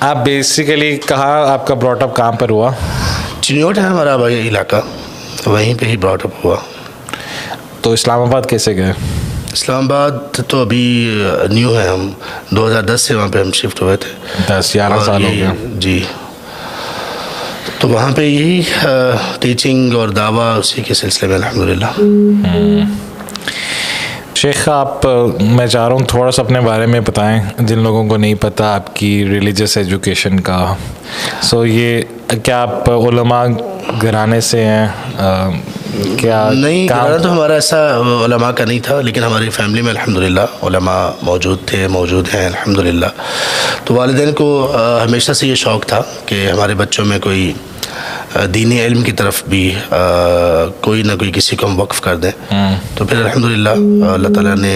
आप बेसिकली कहाँ आपका ब्रॉटअप कहाँ पर हुआ? चिन्योट है हमारा भाई इलाका, वहीं पे ही ब्रॉटअप हुआ। तो इस्लामाबाद कैसे गए? इस्लामाबाद तो अभी न्यू है, हम 2010 से वहाँ पे हम शिफ्ट हुए थे। 10-11 साल हो गया जी। तो वहाँ पे यही टीचिंग और दावा उसी के सिलसिले में अल्हम्दुलिल्लाह। शेख आप मैं चाह रहा हूँ थोड़ा सा अपने बारे में बताएं जिन लोगों को नहीं पता आपकी रिलीजियस एजुकेशन का। ये क्या आप उलमा घराने से हैं? क्या नहीं, घराना तो हमारा ऐसा उलमा का नहीं था, लेकिन हमारी फैमिली में अल्हम्दुलिल्लाह उलमा मौजूद थे, मौजूद हैं अल्हम्दुलिल्लाह। तो वालिदैन को हमेशा से ये शौक़ था कि हमारे बच्चों में कोई दीनी इल्म की तरफ भी कोई ना कोई किसी को हम वक्फ़ कर दें। तो फिर अल्हम्दुलिल्लाह अल्लाह ताला ने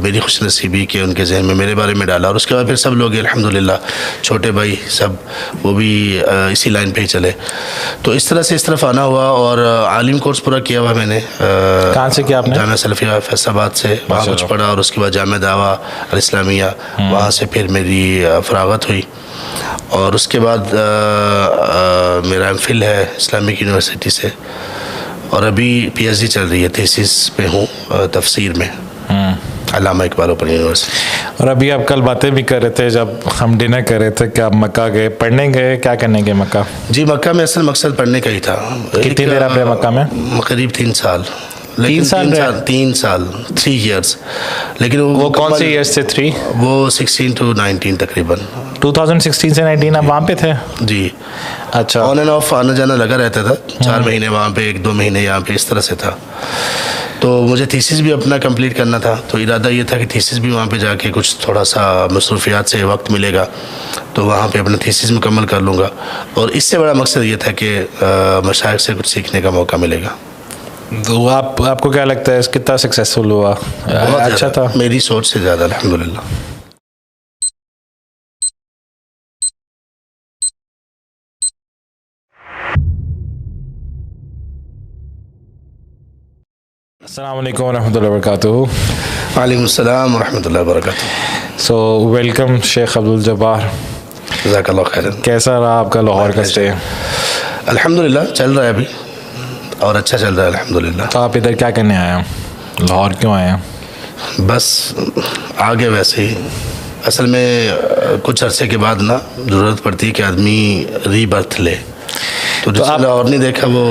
मेरी खुशनसीबी के उनके जहन में मेरे बारे में डाला, और उसके बाद फिर सब लोग अल्हम्दुलिल्लाह, छोटे भाई सब वो भी इसी लाइन पे ही चले। तो इस तरह से इस तरफ आना हुआ, और आलिम कोर्स पूरा किया हुआ मैंने। कहाँ से किया आपने? जामिया सलफ़िया फैसलाबाद से, वहाँ कुछ पढ़ा, और उसके बाद जामिया दावा अल इस्लामिया, वहाँ से फिर मेरी फ़रागत हुई। और उसके बाद मेरा एमफिल है इस्लामिक यूनिवर्सिटी से, और अभी पीएचडी चल रही है, थीसिस पे हूँ तफसीर में, अल्लामा इकबाल ओपन यूनिवर्सिटी। और अभी आप कल बातें भी कर रहे थे जब हम डिनर कर रहे थे कि आप मक्का गए, पढ़ने गए, क्या करने गए मक्का? जी, मक्का में असल मकसद पढ़ने का ही था। कितनी देर आप रहे मक्का में? करीब 3 साल। 3 साल 3 ईयर्स। लेकिन वो कौन से ईयर्स थे 3? वो 16 to 19 तकरीबन। 2016 से 19 आप वहाँ पे थे? जी। अच्छा। ऑन एंड ऑफ आना जाना लगा रहता था, 4 महीने वहाँ पे, 1-2 महीने यहाँ पे, इस तरह से था। तो मुझे थीसिस भी अपना कंप्लीट करना था, तो इरादा ये था कि थीसिस भी वहाँ पे जाके कुछ थोड़ा सा मसरूफियात से वक्त मिलेगा तो वहाँ पे अपना थीसिस मुकम्मल कर लूँगा, और इससे बड़ा मकसद ये था कि मशाइख से कुछ सीखने का मौका मिलेगा। तो आपको क्या लगता है कितना सक्सेसफुल हुआ? अच्छा था? मेरी सोच से ज़्यादा अल्हम्दुलिल्लाह। अस्सलाम वालेकुम रहमतुल्लाहि व बरकातुहू। वालेकुम अस्सलाम व रहमतुल्लाहि व बरकातुहू। वेलकम शेख अब्दुल जब्बार। जज़ाकल्लाह खैरन। कैसा रहा आपका लाहौर का स्टे? अल्हम्दुलिल्लाह चल रहा है अभी, और अच्छा चल रहा है अल्हम्दुलिल्लाह। तो आप इधर क्या करने आए हैं? लाहौर क्यों आए हैं? बस आगे वैसे ही, असल में कुछ अरसे के बाद ना ज़रूरत पड़ती है कि आदमी रीबर्थ ले। तो जिसने लाहौर नहीं देखा वो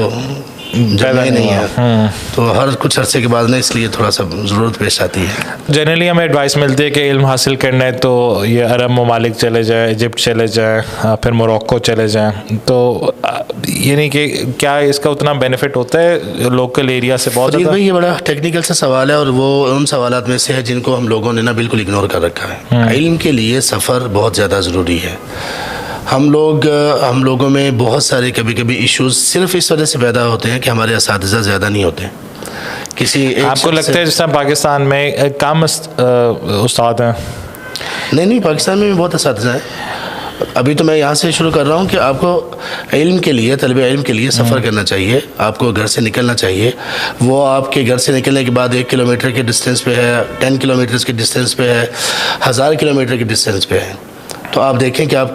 जगह ही नहीं है, तो हर कुछ अरसे के बाद ना इसलिए थोड़ा सा ज़रूरत पेश आती है। जनरली हमें एडवाइस मिलती है कि इल्म हासिल करना है तो ये अरब ममालिक चले जाएँ, इजिप्ट चले जाएँ, फिर मोरक्को चले जाएँ। तो ये नहीं कि क्या इसका उतना बेनिफिट होता है लोकल एरिया से? बहुत ज़्यादा। भाई ये बड़ा टेक्निकल सा सवाल है, और वो उन सवालात में से है जिनको हम लोगों ने ना बिल्कुल इग्नोर कर रखा है। इल्म के लिए सफ़र बहुत ज़्यादा ज़रूरी है। हम लोगों में बहुत सारे कभी कभी इश्यूज सिर्फ इस वजह से पैदा होते हैं कि हमारे असातिज़ा ज़्यादा नहीं होते। किसी आपको लगता है जैसा पाकिस्तान में कम उस्ताद हैं? नहीं, पाकिस्तान में भी बहुत असातिज़ा हैं। अभी तो मैं यहाँ से शुरू कर रहा हूँ कि आपको इल्म के लिए, तलबे इल्म के लिए सफ़र करना चाहिए, आपको घर से निकलना चाहिए। वो आपके घर से निकलने के बाद 1 किलोमीटर के डिस्टेंस पे है, 10 किलोमीटर के डिस्टेंस पे है, 1000 किलोमीटर के डिस्टेंस पे है। तो आप देखें कि आप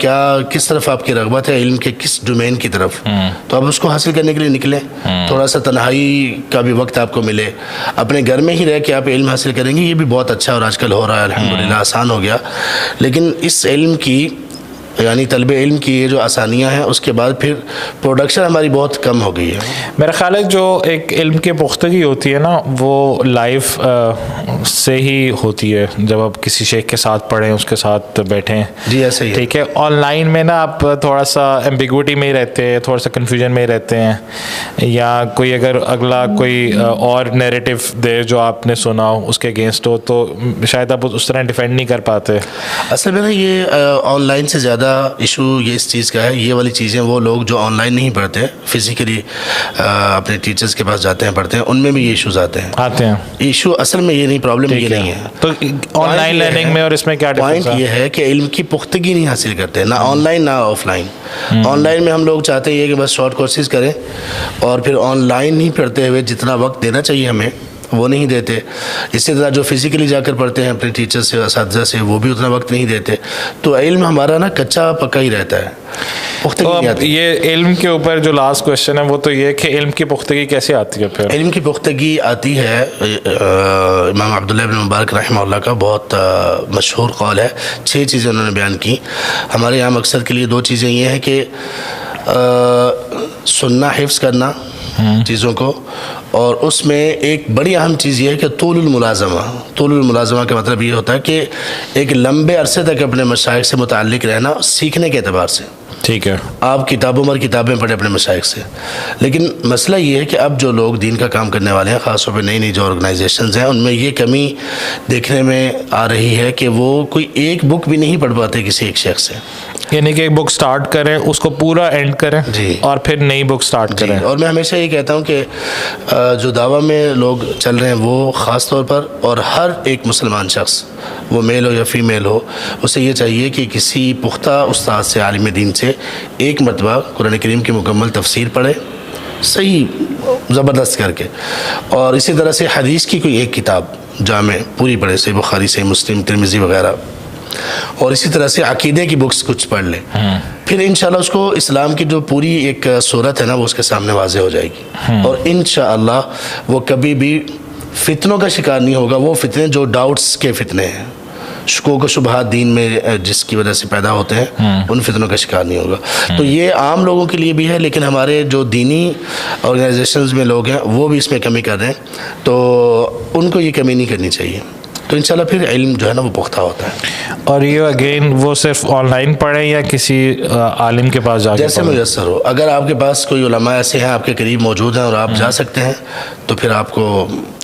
किस तरफ आपकी रग़बत है, इल्म के किस डोमेन की तरफ, तो आप उसको हासिल करने के लिए निकलें। थोड़ा सा तन्हाई का भी वक्त आपको मिले, अपने घर में ही रह के आप इल्म हासिल करेंगे, ये भी बहुत अच्छा और आजकल हो रहा है अल्हम्दुलिल्लाह, आसान हो गया। लेकिन इस इल्म की यानी तलबे इल्म की ये जो आसानियाँ हैं, उसके बाद फिर प्रोडक्शन हमारी बहुत कम हो गई है। मेरा ख्याल है जो एक इल्म की पुख्तगी होती है ना, वो लाइफ से ही होती है। जब आप किसी शेख के साथ पढ़ें, उसके साथ बैठें, जी ऐसे ही, ठीक है। ऑनलाइन में ना आप थोड़ा सा एम्बिग्विटी में ही रहते हैं, थोड़ा सा कन्फ्यूजन में ही रहते हैं, या कोई अगर अगला कोई और नैरेटिव दे जो आपने सुना हो उसके अगेंस्ट हो, तो शायद आप उस तरह डिफेंड नहीं कर पाते। असल में ना ये ऑनलाइन से ज़्यादा इशू ये इस चीज़ का है, ये वाली चीज़ें वो लोग जो ऑनलाइन नहीं पढ़ते, फिजिकली अपने टीचर्स के पास जाते हैं, पढ़ते हैं, उनमें भी ये इश्यूज आते हैं। इशू असल में ये नहीं, प्रॉब्लम ये नहीं है। तो ऑनलाइन लर्निंग में और इसमें क्या पॉइंट ये है कि इल्म की पुख्तगी नहीं हासिल करते, ना ऑनलाइन ना ऑफलाइन। ऑनलाइन में हम लोग चाहते हैं कि बस शॉर्ट कोर्सेज करें, और फिर ऑनलाइन ही पढ़ते हुए जितना वक्त देना चाहिए हमें वो नहीं देते। इसी तरह जो फिज़िकली जाकर पढ़ते हैं अपने टीचर से, असातिज़ा से, वो भी उतना वक्त नहीं देते। तो इल्म हमारा ना कच्चा पक्का ही रहता है, पुख्तगी नहीं आती। ये इल्म के ऊपर जो लास्ट क्वेश्चन है वो तो ये कि इल्म की पुख्तगी कैसे आती है फिर? इल्म की पुख्तगी आती है, इमाम अब्दुल्लाह इब्न मुबारक रहमहुल्लाह का बहुत मशहूर कौल है। 6 चीज़ें उन्होंने बयान की। हमारे यहाँ मकसद के लिए 2 चीज़ें ये हैं कि सुनना, हिफ्ज़ करना चीज़ों को, और उसमें एक बड़ी अहम चीज़ ये है कि तूलुल मुलाज़मा। तूलुल मुलाज़मा का मतलब ये होता है कि एक लंबे अरसे तक अपने मशाइख से मुताल्लिक़ रहना, सीखने के एतबार से। ठीक है, आप किताबों मर किताबें पढ़ें अपने मशाइख से, लेकिन मसला ये है कि अब जो लोग दीन का काम करने वाले हैं, ख़ासतौर पे नई नई जो ऑर्गेनाइजेशंस हैं, उनमें ये कमी देखने में आ रही है कि वो कोई एक बुक भी नहीं पढ़ पाते किसी एक शेख से। यानी कि एक बुक स्टार्ट करें, उसको पूरा एंड करें जी, और फिर नई बुक स्टार्ट करें। और मैं हमेशा ये कहता हूँ कि जो दावा में लोग चल रहे हैं वो ख़ास तौर पर, और हर एक मुसलमान शख्स, वो मेल हो या फ़ीमेल हो, उसे ये चाहिए कि किसी पुख्ता उस्ताद से, आलिम दीन से एक मरतबा कुरान करीम की मुकम्मल तफसीर पढ़े, सही ज़बरदस्त करके, और इसी तरह से हदीस की कोई एक किताब जामे पूरी पढ़े, सही बुखारी, सही मुस्लिम, तिरमिज़ी वगैरह, और इसी तरह से अकीदे की बुक्स कुछ पढ़ ले। फिर इंशाल्लाह उसको इस्लाम की जो पूरी एक सूरत है ना, वो उसके सामने वाज़े हो जाएगी, और इंशाअल्लाह वो कभी भी फितनों का शिकार नहीं होगा। वो फितने जो डाउट्स के फितने हैं, शुकूक शुबहात दीन में जिसकी वजह से पैदा होते हैं, उन फितनों का शिकार नहीं होगा। तो ये आम लोगों के लिए भी है, लेकिन हमारे जो दीनी ऑर्गेनाइजेशंस में लोग हैं वो भी इसमें कमी कर रहे हैं, तो उनको ये कमी नहीं करनी चाहिए। तो इंशाल्लाह फिर इल्म जो है ना वो पुख्ता होता है। और ये अगेन वो सिर्फ ऑनलाइन पढ़ें या किसी आलिम के पास जाके जैसे मुयस्सर हो। अगर आपके पास कोई उलमा ऐसे हैं आपके करीब मौजूद हैं और आप जा सकते हैं, तो फिर आपको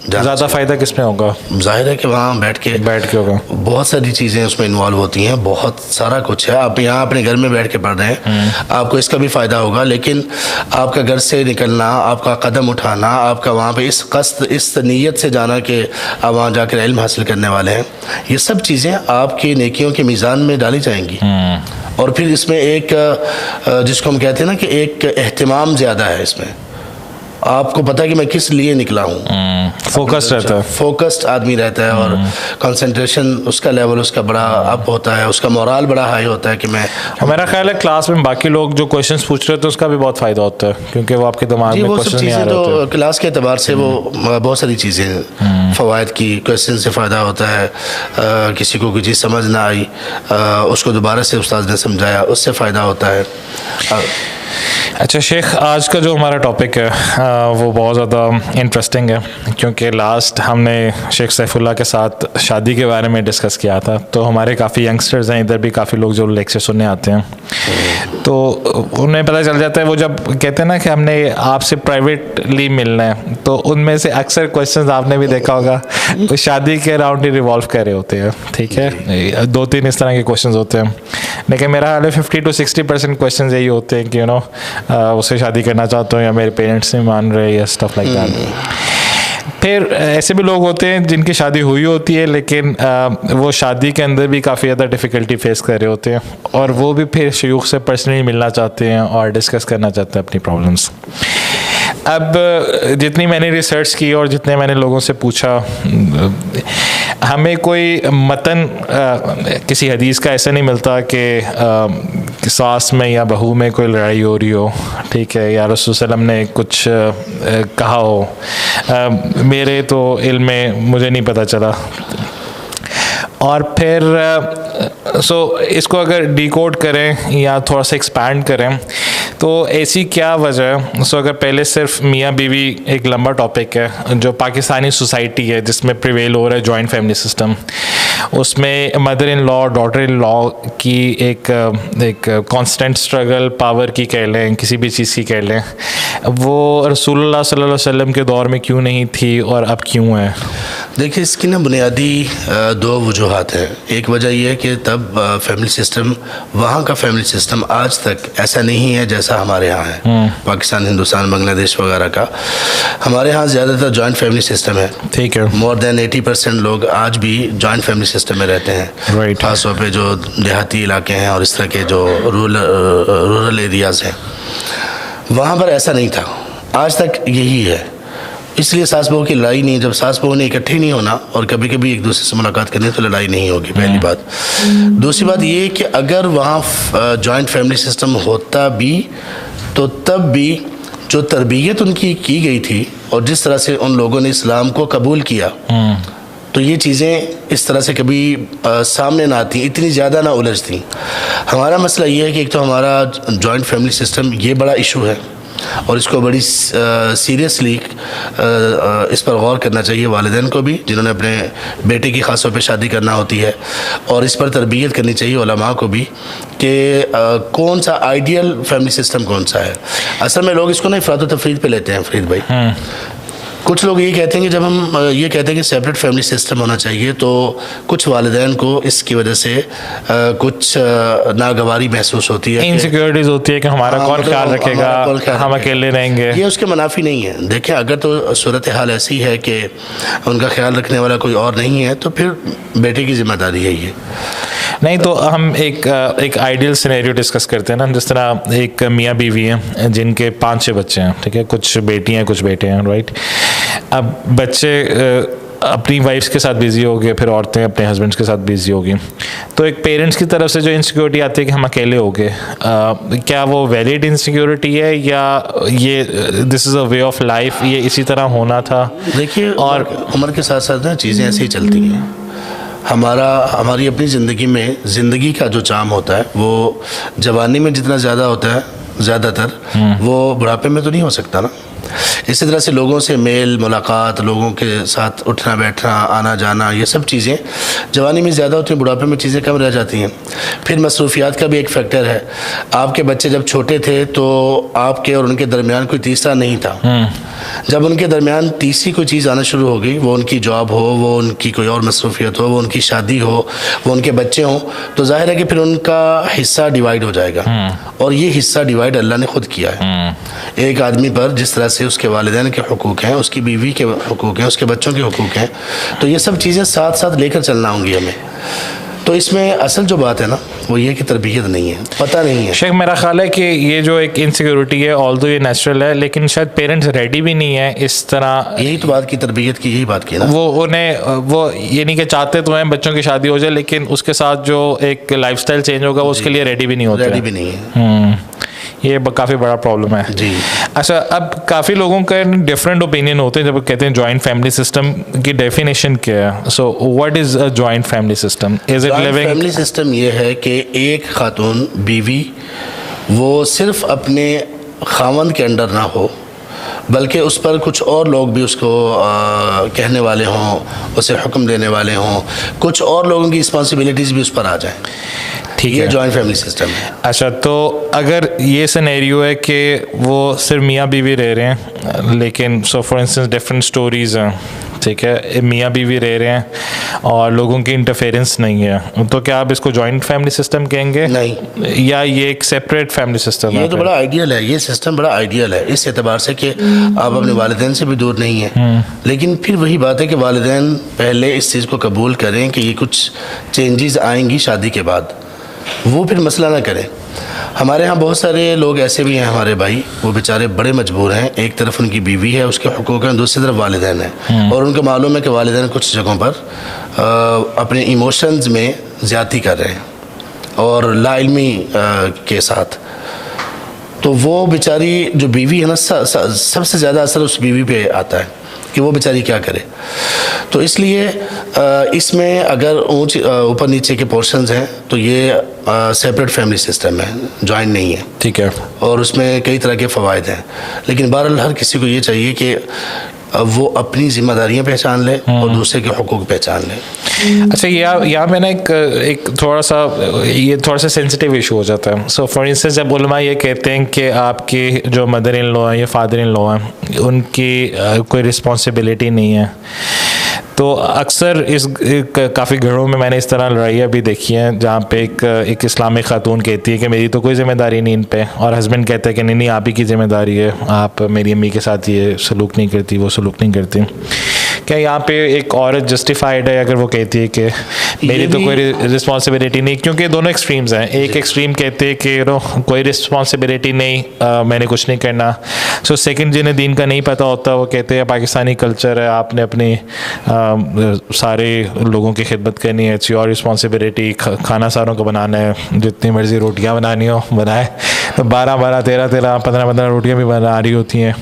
ज़्यादा फ़ायदा किस में होगा? जाहिर है कि वहाँ बैठ के होगा। बहुत सारी चीज़ें उसमें इन्वॉल्व होती हैं, बहुत सारा कुछ है। आप यहाँ अपने घर में बैठ के पढ़ रहे हैं, आपको इसका भी फ़ायदा होगा, लेकिन आपका घर से निकलना, आपका कदम उठाना, आपका वहाँ पे इस कस्द, इस नीयत से जाना कि आप वहाँ जाकर इल्म हासिल करने वाले हैं, ये सब चीज़ें आपकी नेकियों के मीज़ान में डाली जाएंगी। और फिर इसमें एक जिसको हम कहते हैं ना कि एक एहतिमाम ज़्यादा है इसमें। आपको पता है कि मैं किस लिए निकला हूँ, फोकस रहता है, फोकस्ड आदमी रहता है, और कंसंट्रेशन उसका लेवल उसका बड़ा अप होता है, उसका मोरल बड़ा हाई होता है कि मैं। मेरा ख्याल है क्लास में बाकी लोग जो क्वेश्चंस पूछ रहे थे उसका भी बहुत फ़ायदा होता है, क्योंकि वो आपके दिमाग में क्वेश्चन नहीं आ रहे होते। तो क्लास के अतबार से वो बहुत सारी चीज़ें फ़वाइद की क्वेश्चन से फ़ायदा होता है। किसी को कोई चीज़ समझ ना आई, उसको दोबारा से उस्ताद ने समझाया, उससे फ़ायदा होता है। अच्छा शेख, आज का जो हमारा टॉपिक है वो बहुत ज़्यादा इंटरेस्टिंग है, क्योंकि लास्ट हमने शेख सैफुल्लाह के साथ शादी के बारे में डिस्कस किया था। तो हमारे काफ़ी यंगस्टर्स हैं इधर भी, काफ़ी लोग जो लेक्चर सुनने आते हैं, तो उन्हें पता चल जाता है, वो जब कहते हैं ना कि हमने आपसे प्राइवेटली मिलना है, तो उनमें से अक्सर क्वेश्चंस आपने भी देखा होगा वो शादी के अराउंड ही रिवॉल्व कर रहे होते हैं। ठीक है, 2-3 इस तरह के क्वेश्चंस होते हैं, लेकिन मेरा हाल है 50 to 60% क्वेश्चन यही होते हैं कि उससे शादी करना चाहता हूँ या मेरे पेरेंट्स नहीं मान रहे या स्टफ लाइक दैट। फिर ऐसे भी लोग होते हैं जिनकी शादी हुई होती है, लेकिन वो शादी के अंदर भी काफ़ी ज़्यादा डिफ़िकल्टी फेस कर रहे होते हैं, और वो भी फिर शयूख से पर्सनली मिलना चाहते हैं और डिस्कस करना चाहते हैं अपनी प्रॉब्लम्स। अब जितनी मैंने रिसर्च की और जितने मैंने लोगों से पूछा, हमें कोई मतन किसी हदीस का ऐसा नहीं मिलता कि सास में या बहू में कोई लड़ाई हो रही हो, ठीक है, या रसूल सल्लम ने कुछ कहा हो, मेरे तो इल्म में मुझे नहीं पता चला। और फिर इसको अगर डिकोड करें या थोड़ा सा एक्सपैंड करें, तो ऐसी क्या वजह है? अगर पहले सिर्फ मियाँ बीवी एक लंबा टॉपिक है, जो पाकिस्तानी सोसाइटी है जिसमें प्रिवेल हो रहा है जॉइंट फैमिली सिस्टम, उसमें mother in law daughter in law की एक कांस्टेंट स्ट्रगल, पावर की कह लें, किसी भी चीज़ की कह लें, वो रसूलुल्लाह सल्लल्लाहु अलैहि वसल्लम के दौर में क्यों नहीं थी और अब क्यों है? देखिए, इसकी ना बुनियादी 2 वजूहात हैं। एक वजह यह है कि तब फैमिली सिस्टम, वहाँ का फैमिली सिस्टम आज तक ऐसा नहीं है जैसा हमारे यहाँ है, पाकिस्तान, हिंदुस्तान, बांग्लादेश वगैरह का। हमारे यहाँ ज़्यादातर जॉइंट फैमिली सिस्टम है। ठीक है, मोर देन 80% लोग आज भी जॉइंट फैमिली सिस्टम में रहते हैं, खासतौर पे जो देहाती इलाके हैं और इस तरह के जो रूरल एरियाज़ हैं, वहाँ पर ऐसा नहीं था, आज तक यही है। इसलिए सास बहू की लड़ाई नहीं, जब सास बहू ने इकट्ठे नहीं होना और कभी कभी एक दूसरे से मुलाकात करनी तो लड़ाई नहीं होगी, पहली बात। दूसरी बात ये कि अगर वहाँ जॉइंट फैमिली सिस्टम होता भी तो तब भी जो तरबियत उनकी की गई थी और जिस तरह से उन लोगों ने इस्लाम को कबूल किया, तो ये चीज़ें इस तरह से कभी सामने ना आती, इतनी ज़्यादा ना उलझती। हमारा मसला ये है कि एक तो हमारा जॉइंट फैमिली सिस्टम ये बड़ा इशू है और इसको बड़ी सीरियसली इस पर गौर करना चाहिए वालिदैन को भी, जिन्होंने अपने बेटे की ख़ास तौर पे शादी करना होती है, और इस पर तरबियत करनी चाहिए उलमा को भी कि कौन सा आइडियल फैमिली सिस्टम कौन सा है। असल में लोग इसको ना इफ़रात व तफरीद पे लेते हैं फरीद भाई। कुछ लोग ये कहते हैं कि जब हम ये कहते हैं कि सेपरेट फैमिली सिस्टम होना चाहिए तो कुछ वालिदैन को इसकी वजह से कुछ नागवारी महसूस होती है, इनसिक्योरिटीज होती है कि हमारा कौन ख्याल रखेगा, हम अकेले रहेंगे। ये उसके मुनाफी नहीं है। देखें, अगर तो सूरत हाल ऐसी है कि उनका ख्याल रखने वाला कोई और नहीं है तो फिर बेटे की जिम्मेदारी है ये। नहीं तो हम एक आइडियल सिनेरियो डिस्कस करते हैं ना, जिस तरह एक मियाँ बीवी हैं जिनके 5-6 बच्चे हैं, ठीक है, कुछ बेटी हैं कुछ बेटे हैं, राइट। अब बच्चे अपनी वाइफ्स के साथ बिजी हो गए, फिर औरतें अपने हस्बैंड्स के साथ बिजी होगी, तो एक पेरेंट्स की तरफ से जो इनसिक्योरिटी आती है कि हम अकेले हो गए, क्या वो वैलिड इनसिक्योरिटी है या ये this is a way of life, ये इसी तरह होना था? देखिए, और उम्र के साथ साथ ना चीज़ें ऐसे ही चलती हैं। हमारी अपनी ज़िंदगी में ज़िंदगी का जो चाम होता है वो जवानी में जितना ज़्यादा होता है ज़्यादातर, वो बुढ़ापे में तो नहीं हो सकता ना। इसी तरह से लोगों से मेल मुलाकात, लोगों के साथ उठना बैठना, आना जाना, ये सब चीज़ें जवानी में ज़्यादा होती हैं, बुढ़ापे में चीज़ें कम रह जाती हैं। फिर मसरूफियात का भी एक फैक्टर है। आपके बच्चे जब छोटे थे तो आपके और उनके दरमियान कोई तीसरा नहीं था। जब उनके दरमियान तीसरी कोई चीज़ आना शुरू हो गई, वो उनकी जॉब हो, वो उनकी कोई और मसरूफियत हो, वो उनकी शादी हो, वो उनके बच्चे हों, तो जाहिर है कि फिर उनका हिस्सा डिवाइड हो जाएगा। और ये हिस्सा डिवाइड अल्लाह ने खुद किया है। एक आदमी पर जिस तरह से उसके वालिदैन के हुकूक हैं, उसकी बीवी के हुकूक हैं, उसके बच्चों के हुकूक हैं, तो ये सब चीज़ें साथ साथ लेकर चलना होंगी हमें। तो इसमें असल जो बात है ना वो ये कि तरबियत नहीं है, पता नहीं है। शेख, मेरा ख्याल है कि ये जो एक इनसिक्योरिटी है, ऑल्दो ये नेचुरल है, लेकिन शायद पेरेंट्स रेडी भी नहीं है इस तरह। यही तो बात की, तरबियत की यही बात की ना। वो ये नहीं कि चाहते तो हैं बच्चों की शादी हो जाए, लेकिन उसके साथ जो एक लाइफस्टाइल चेंज होगा वो उसके लिए रेडी भी नहीं होते। रेडी भी नहीं है। ये काफ़ी बड़ा प्रॉब्लम है जी। अच्छा, अब काफ़ी लोगों का डिफरेंट ओपिनियन होते हैं जब कहते हैं जॉइंट फैमिली सिस्टम की डेफिनेशन क्या है। So what is a joint family system? Is it living? Family system ये है कि एक खातून बीवी वो सिर्फ अपने खावंद के अंडर ना हो, बल्कि उस पर कुछ और लोग भी उसको कहने वाले हों, उसे हुक्म देने वाले हों, कुछ और लोगों की रिस्पॉन्सिबिलिटीज़ भी उस पर आ जाएं। ठीक है, जॉइंट फैमिली सिस्टम है। अच्छा, तो अगर ये सिनेरियो है कि वो सिर्फ मियाँ बीवी रह रहे हैं, लेकिन so for instance different stories हैं, ठीक है, मियाँ बीवी रह रहे हैं और लोगों की इंटरफेरेंस नहीं है, तो क्या आप इसको जॉइंट फैमिली सिस्टम कहेंगे? नहीं, या ये एक सेपरेट फैमिली सिस्टम है? ये तो बड़ा आइडियल है, ये सिस्टम बड़ा आइडियल है इस एतबार से कि आप अपने वालिदैन से भी दूर नहीं हैं। लेकिन फिर वही बात है कि वालिदैन पहले इस चीज़ को कबूल करें कि ये कुछ चेंजेस आएंगी शादी के बाद, वो फिर मसला ना करें। हमारे यहाँ बहुत सारे लोग ऐसे भी हैं, हमारे भाई, वो बेचारे बड़े मजबूर हैं। एक तरफ उनकी बीवी है, उसके हुकूक हैं, दूसरी तरफ वालिदैन हैं, और उनको मालूम है कि वालिदैन कुछ जगहों पर अपने इमोशंस में ज़्यादती कर रहे हैं और लाइल्मी के साथ। तो वो बेचारी जो बीवी है ना, सबसे ज़्यादा असर उस बीवी पे आता है कि वो बेचारी क्या करे। तो इसलिए इसमें अगर ऊपर नीचे के पोर्शंस हैं तो ये सेपरेट फैमिली सिस्टम है, जॉइंट नहीं है। ठीक है, और उसमें कई तरह के फ़वाइद हैं, लेकिन बहरहाल हर किसी को ये चाहिए कि वो अपनी जिम्मेदारियां पहचान ले और दूसरे के हुकूक पहचान ले। अच्छा, यहाँ में ना एक थोड़ा सा सेंसिटिव इशू हो जाता है। सो फॉर इंस्टेंस जब उलमा ये कहते हैं कि आपके जो मदर इन लॉ हैं या फादर इन लॉ हैं उनकी कोई रिस्पॉन्सिबिलिटी नहीं है, तो अक्सर काफ़ी घरों में मैंने इस तरह लड़ाइयाँ भी देखी हैं जहाँ पे एक इस्लामिक खातून कहती है कि मेरी तो कोई ज़िम्मेदारी नहीं इन पे, और हस्बैंड कहता है कि नहीं आप ही की ज़िम्मेदारी है, आप मेरी अम्मी के साथ ये सलूक नहीं करती, वो सलूक नहीं करती। क्या यहाँ पे एक औरत जस्टिफाइड है अगर वो कहती है कि मेरी तो कोई रिस्पॉन्सिबिलिटी नहीं, क्योंकि दोनों एक्सट्रीम्स हैं। एक एक्सट्रीम कहते हैं कि कोई रिस्पॉन्सिबिलिटी नहीं, मैंने कुछ नहीं करना। सो सेकंड, जिन्हें दीन का नहीं पता होता वो कहते हैं पाकिस्तानी कल्चर है, आपने अपनी सारे लोगों की खिदमत करनी है, इट्स योर रिस्पॉन्सिबिलिटी, खाना सारों को बनाना है, जितनी मर्जी रोटियाँ बनानी हो बनाए। तो 12-12, 13-13, 15-15 रोटियाँ भी बना रही होती हैं,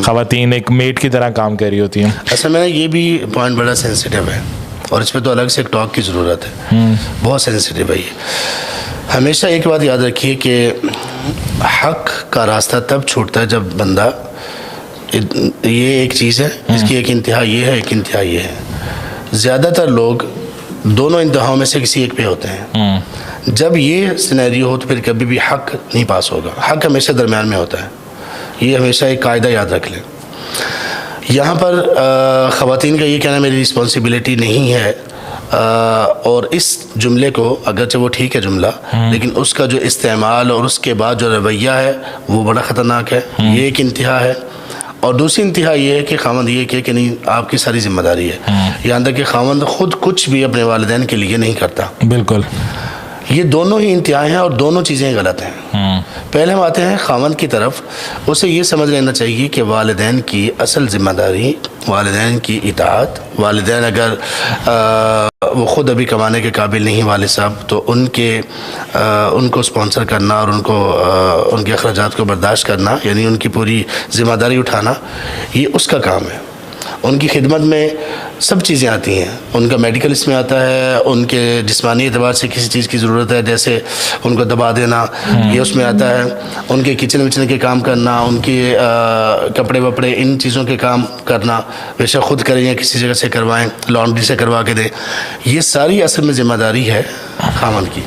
ख़वातीन एक मेड की तरह काम कर रही होती हैं। असल में ये भी पॉइंट बड़ा सेंसिटिव है और इस पर तो अलग से एक टॉक की ज़रूरत है, बहुत सेंसिटिव है ये। हमेशा एक बात याद रखिए कि हक का रास्ता तब छूटता है जब बंदा, ये एक चीज़ है, इसकी एक इंतहा ये है, एक इंतहा ये है। ज़्यादातर लोग दोनों इंतहाओं में से किसी एक पे होते हैं। जब ये सिनेरियो हो तो फिर कभी भी हक नहीं पास होगा। हक हमेशा दरमियान में होता है, ये हमेशा एक कायदा याद रख लें। यहाँ पर ख़वातीन का ये कहना मेरी रिस्पॉन्सिबिलिटी नहीं है, और इस जुमले को, अगरचे वो ठीक है जुमला, लेकिन उसका जो इस्तेमाल और उसके बाद जो रवैया है वो बड़ा ख़तरनाक है। ये एक इंतहा है। और दूसरी इंतहा ये है कि खामद ये कि नहीं, आपकी सारी जिम्मेदारी है। यहाँ तक कि खामद खुद कुछ भी अपने वालिदैन के लिए नहीं करता। बिल्कुल, ये दोनों ही इंतहाएँ हैं और दोनों चीज़ें गलत हैं। पहले हम आते हैं खामद की तरफ। उसे ये समझ लेना चाहिए कि वालिदैन की असल ज़िम्मेदारी, वालिदैन की इताअत, वालिदैन अगर वो ख़ुद अभी कमाने के काबिल नहीं वालिद साहब, तो उनको स्पॉन्सर करना और उनके अखराजात को बर्दाश्त करना, यानी उनकी पूरी ज़िम्मेदारी उठाना, ये उसका काम है। उनकी खिदमत में सब चीज़ें आती हैं। उनका मेडिकल इसमें आता है, उनके जिस्मानी एतबार से किसी चीज़ की ज़रूरत है, जैसे उनको दबा देना, ये उसमें आता है। उनके किचन विचन के काम करना, उनके कपड़े वपड़े, इन चीज़ों के काम करना, बेशक ख़ुद करें या किसी जगह से करवाएं, लॉन्ड्री से करवा के दें, ये सारी असल में ज़िम्मेदारी है खामद की।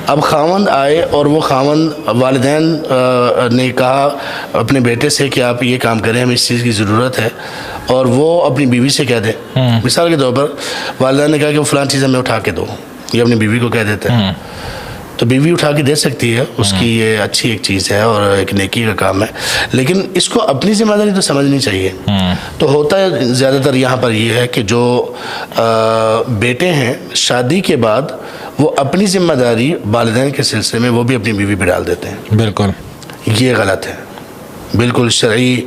अब खामद आए और वो खामद, वालिदैन ने कहा अपने बेटे से कि आप ये काम करें, हमें इस चीज़ की ज़रूरत है, और वो अपनी बीवी से कह दे। मिसाल के तौर पर वालिदैन ने कहा कि वो फ़लाँ चीज़ हमें उठा के दो, ये अपनी बीवी को कह देते हैं, तो बीवी उठा के दे सकती है, उसकी ये अच्छी एक चीज़ है और एक नेकी का काम है, लेकिन इसको अपनी ज़िम्मेदारी तो समझनी चाहिए। तो होता है ज़्यादातर यहाँ पर ये है कि जो बेटे हैं शादी के बाद वो अपनी ज़िम्मेदारी वालिदैन के सिलसिले में वो भी अपनी बीवी पे डाल देते हैं। बिल्कुल, ये गलत है। बिल्कुल शरई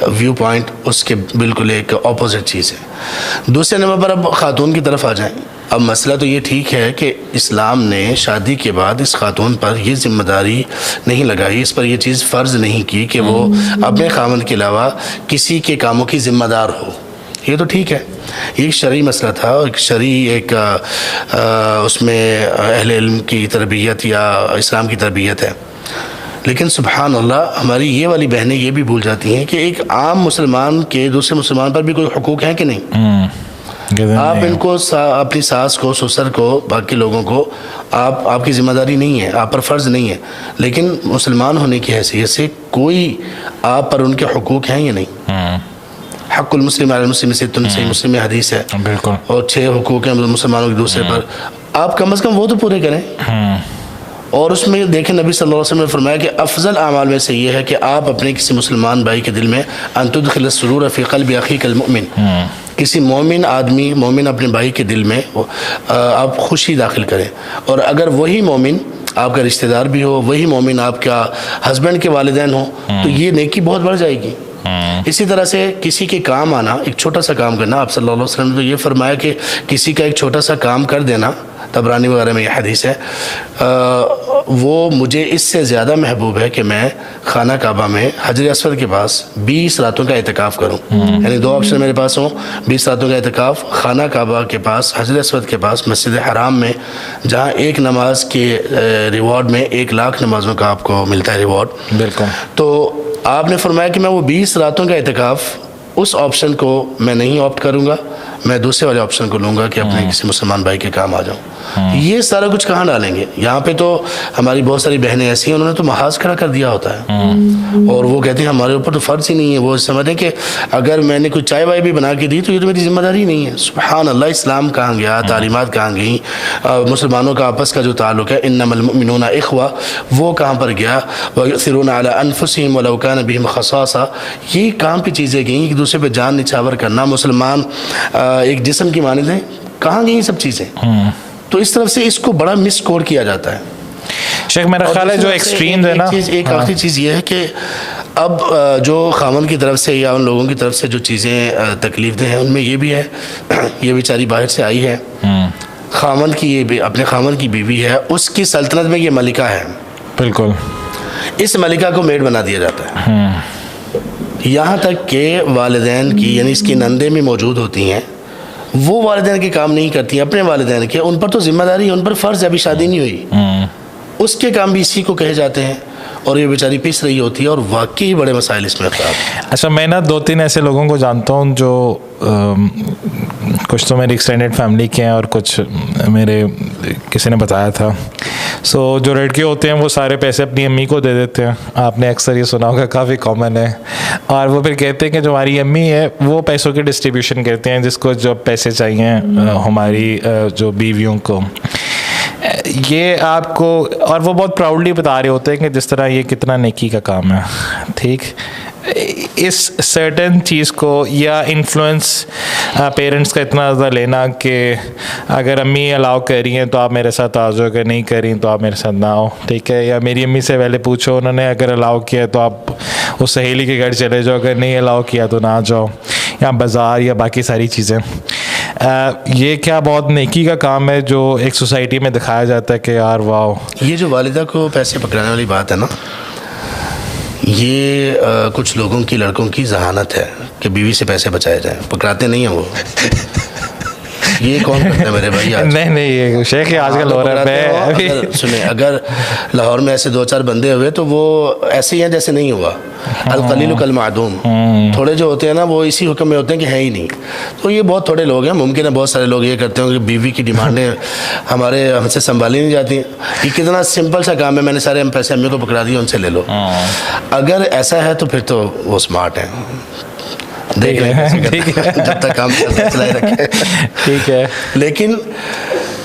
व्यू पॉइंट उसके बिल्कुल एक ऑपोजिट चीज़ है। दूसरे नंबर पर अब ख़ातून की तरफ आ जाएं। अब मसला तो ये ठीक है कि इस्लाम ने शादी के बाद इस खातून पर यह ज़िम्मेदारी नहीं लगाई, इस पर यह चीज़ फ़र्ज़ नहीं की कि वो अपने खामद के अलावा किसी के कामों की ज़िम्मेदार हो। ये तो ठीक है, ये एक शरई मसला था, एक शरई एक उसमें अहले इल्म की तरबियत या इस्लाम की तरबियत है। लेकिन सुबहान अल्लाह, हमारी ये वाली बहनें ये भी भूल जाती हैं कि एक आम मुसलमान के दूसरे मुसलमान पर भी कोई हुकूक है कि नहीं। आप इनको अपनी सास को, ससुर को, बाकी लोगों को आपकी ज़िम्मेदारी नहीं है, आप पर फ़र्ज़ नहीं है, लेकिन मुसलमान होने की हैसियत से कोई आप पर उनके हुकूक हैं या नहीं। हक़्क़ुल मुस्लिम अला मुस्लिम से सही मुस्लिम में हदीस है, बिल्कुल, और 6 हुकूक हैं मुसलमानों के दूसरे पर, आप कम से कम वो तो पूरे करें। और उसमें देखें नबी सल्लल्लाहु अलैहि वसल्लम ने फरमाया कि अफजल आमाल में से ये है कि आप अपने किसी मुसलमान भाई के दिल में अंतुदखिल सुरूर फ़ी क़ल्बि अख़ीकल मुमिन, किसी मोमिन आदमी, मोमिन अपने भाई के दिल में आप खुशी दाखिल करें। और अगर वही मोमिन आपका रिश्तेदार भी हो, वही मोमिन आपका हस्बैंड के वालिदैन हो, तो ये नेकी बहुत बढ़ जाएगी। इसी तरह से किसी के काम आना, एक छोटा सा काम करना, आप सल्लल्लाहु अलैहि वसल्लम ने तो ये फरमाया कि किसी का एक छोटा सा काम कर देना, तबरानी वगैरह में यह हदीस है, वो मुझे इससे ज़्यादा महबूब है कि मैं खाना काबा में हजर अस्वद के पास 20 रातों का एहतिकाफ़ करूँ। यानी 2 ऑप्शन मेरे पास हों, 20 रातों का एहतिकाफ़ खाना काबा के पास, हजर अस्वद के पास, मस्जिद हराम में, जहाँ एक नमाज के रिवॉर्ड में 1 लाख नमाज़ों का आपको मिलता है रिवॉर्ड। बिल्कुल। तो आपने फरमाया कि मैं वो 20 रातों का एहतिकाफ़, उस ऑप्शन को मैं नहीं ऑप्ट करूँगा, मैं दूसरे वाले ऑप्शन को लूँगा कि अपने किसी मुसलमान भाई के काम आ जाऊँ। ये सारा कुछ कहाँ डालेंगे? यहाँ पे तो हमारी बहुत सारी बहनें ऐसी हैं, उन्होंने तो महाज खड़ा कर दिया होता है, और वो कहते हैं हमारे ऊपर तो फ़र्ज़ ही नहीं है। वो समझते कि अगर मैंने कोई चाय वाय भी बना के दी तो ये तो मेरी ज़िम्मेदारी नहीं है। सुभान अल्लाह, इस्लाम कहाँ गया, तालीमात कहाँ गई, मुसलमानों का आपस का जो ताल्लुक़ है, इन्नमल मुमिनूना इख़वा, वो कहाँ पर गया। व युसिरूना अला अनफुसिहिम वलौ कान बिहिम खसासा, ये काम की चीज़ें गई, एक दूसरे पे जान निछावर करना, मुसलमान एक जिस्म की मानिंद है, कहाँ गई सब चीज़ें? तो इस तरफ से इसको बड़ा मिस कोड किया जाता है। शेख मेरा ख्याल है जो एक्सट्रीम है ना, एक आखिरी चीज़ ये है कि अब जो खामन की तरफ से या उन लोगों की तरफ से जो चीज़ें तकलीफ दे हैं उनमें ये भी है, ये बेचारी बाहर से आई है, खामन की ये अपने खामन की बीवी है, उसकी सल्तनत में ये मलिका है, बिल्कुल, इस मलिका को मेड बना दिया जाता है। यहाँ तक कि वालिदैन की यानी इसकी नंदे में मौजूद होती हैं, वो वालिदैन के काम नहीं करती हैं अपने वालिदैन के, उन पर तो जिम्मेदारी है, उन पर फ़र्ज़ है, अभी शादी नहीं हुई, उसके काम भी इसी को कहे जाते हैं, और ये बेचारी पिस रही होती है, और वाकई बड़े मसाइल इसमें ख़राब। अच्छा, मैं ना 2-3 ऐसे लोगों को जानता हूँ जो कुछ तो मेरी एक्सटेंडेड फैमिली के हैं और कुछ मेरे किसी ने बताया था। सो जो लड़के होते हैं वो सारे पैसे अपनी अम्मी को दे देते हैं, आपने अक्सर ये सुना होगा, काफ़ी कॉमन है, और वो फिर कहते हैं कि जो हमारी अम्मी है वो पैसों की डिस्ट्रीब्यूशन करते हैं, जिसको जो पैसे चाहिए हमारी जो बीवियों को, ये आपको, और वो बहुत प्राउडली बता रहे होते हैं कि जिस तरह ये कितना नेकी का काम है। ठीक, इस सर्टेन चीज़ को या इन्फ्लुएंस पेरेंट्स का इतना ज़्यादा लेना कि अगर अम्मी अलाउ कर रही हैं तो आप मेरे साथ आ जाओ, अगर नहीं कर रही तो आप मेरे साथ ना आओ, ठीक है, या मेरी अम्मी से पहले पूछो, उन्होंने अगर अलाउ किया तो आप उस सहेली के घर चले जाओ, अगर नहीं अलाउ किया तो ना जाओ, या बाज़ार या बाकी सारी चीज़ें। ये क्या बहुत नेकी का काम है जो एक सोसाइटी में दिखाया जाता है कि यार वाह। ये जो वालिदा को पैसे पकड़ाने वाली बात है ना, ये कुछ लोगों की, लड़कों की जहानत है कि बीवी से पैसे बचाए जाएं, पकड़ाते नहीं हैं वो। ये कौन करता है मेरे भाई आज? नहीं ये शेख आजकल हो रहा है। सुने, अगर लाहौर में ऐसे 2-4 बंदे हुए तो वो ऐसे ही हैं जैसे नहीं हुआ। अल-कलीलु कल मादूम, थोड़े जो होते हैं ना वो इसी हुक्म में होते हैं कि है ही नहीं। तो ये बहुत थोड़े लोग हैं, मुमकिन है बहुत सारे लोग ये करते हो कि बीवी की डिमांडें हमसे संभाली नहीं जाती। ये कितना सिंपल सा काम है, मैंने सारे पैसे अम्मी को पकड़ा दिए, उनसे ले लो। अगर ऐसा है तो फिर तो वो स्मार्ट है, देख लें, ठीक है, जब तक काम चलाए रखें, ठीक है। लेकिन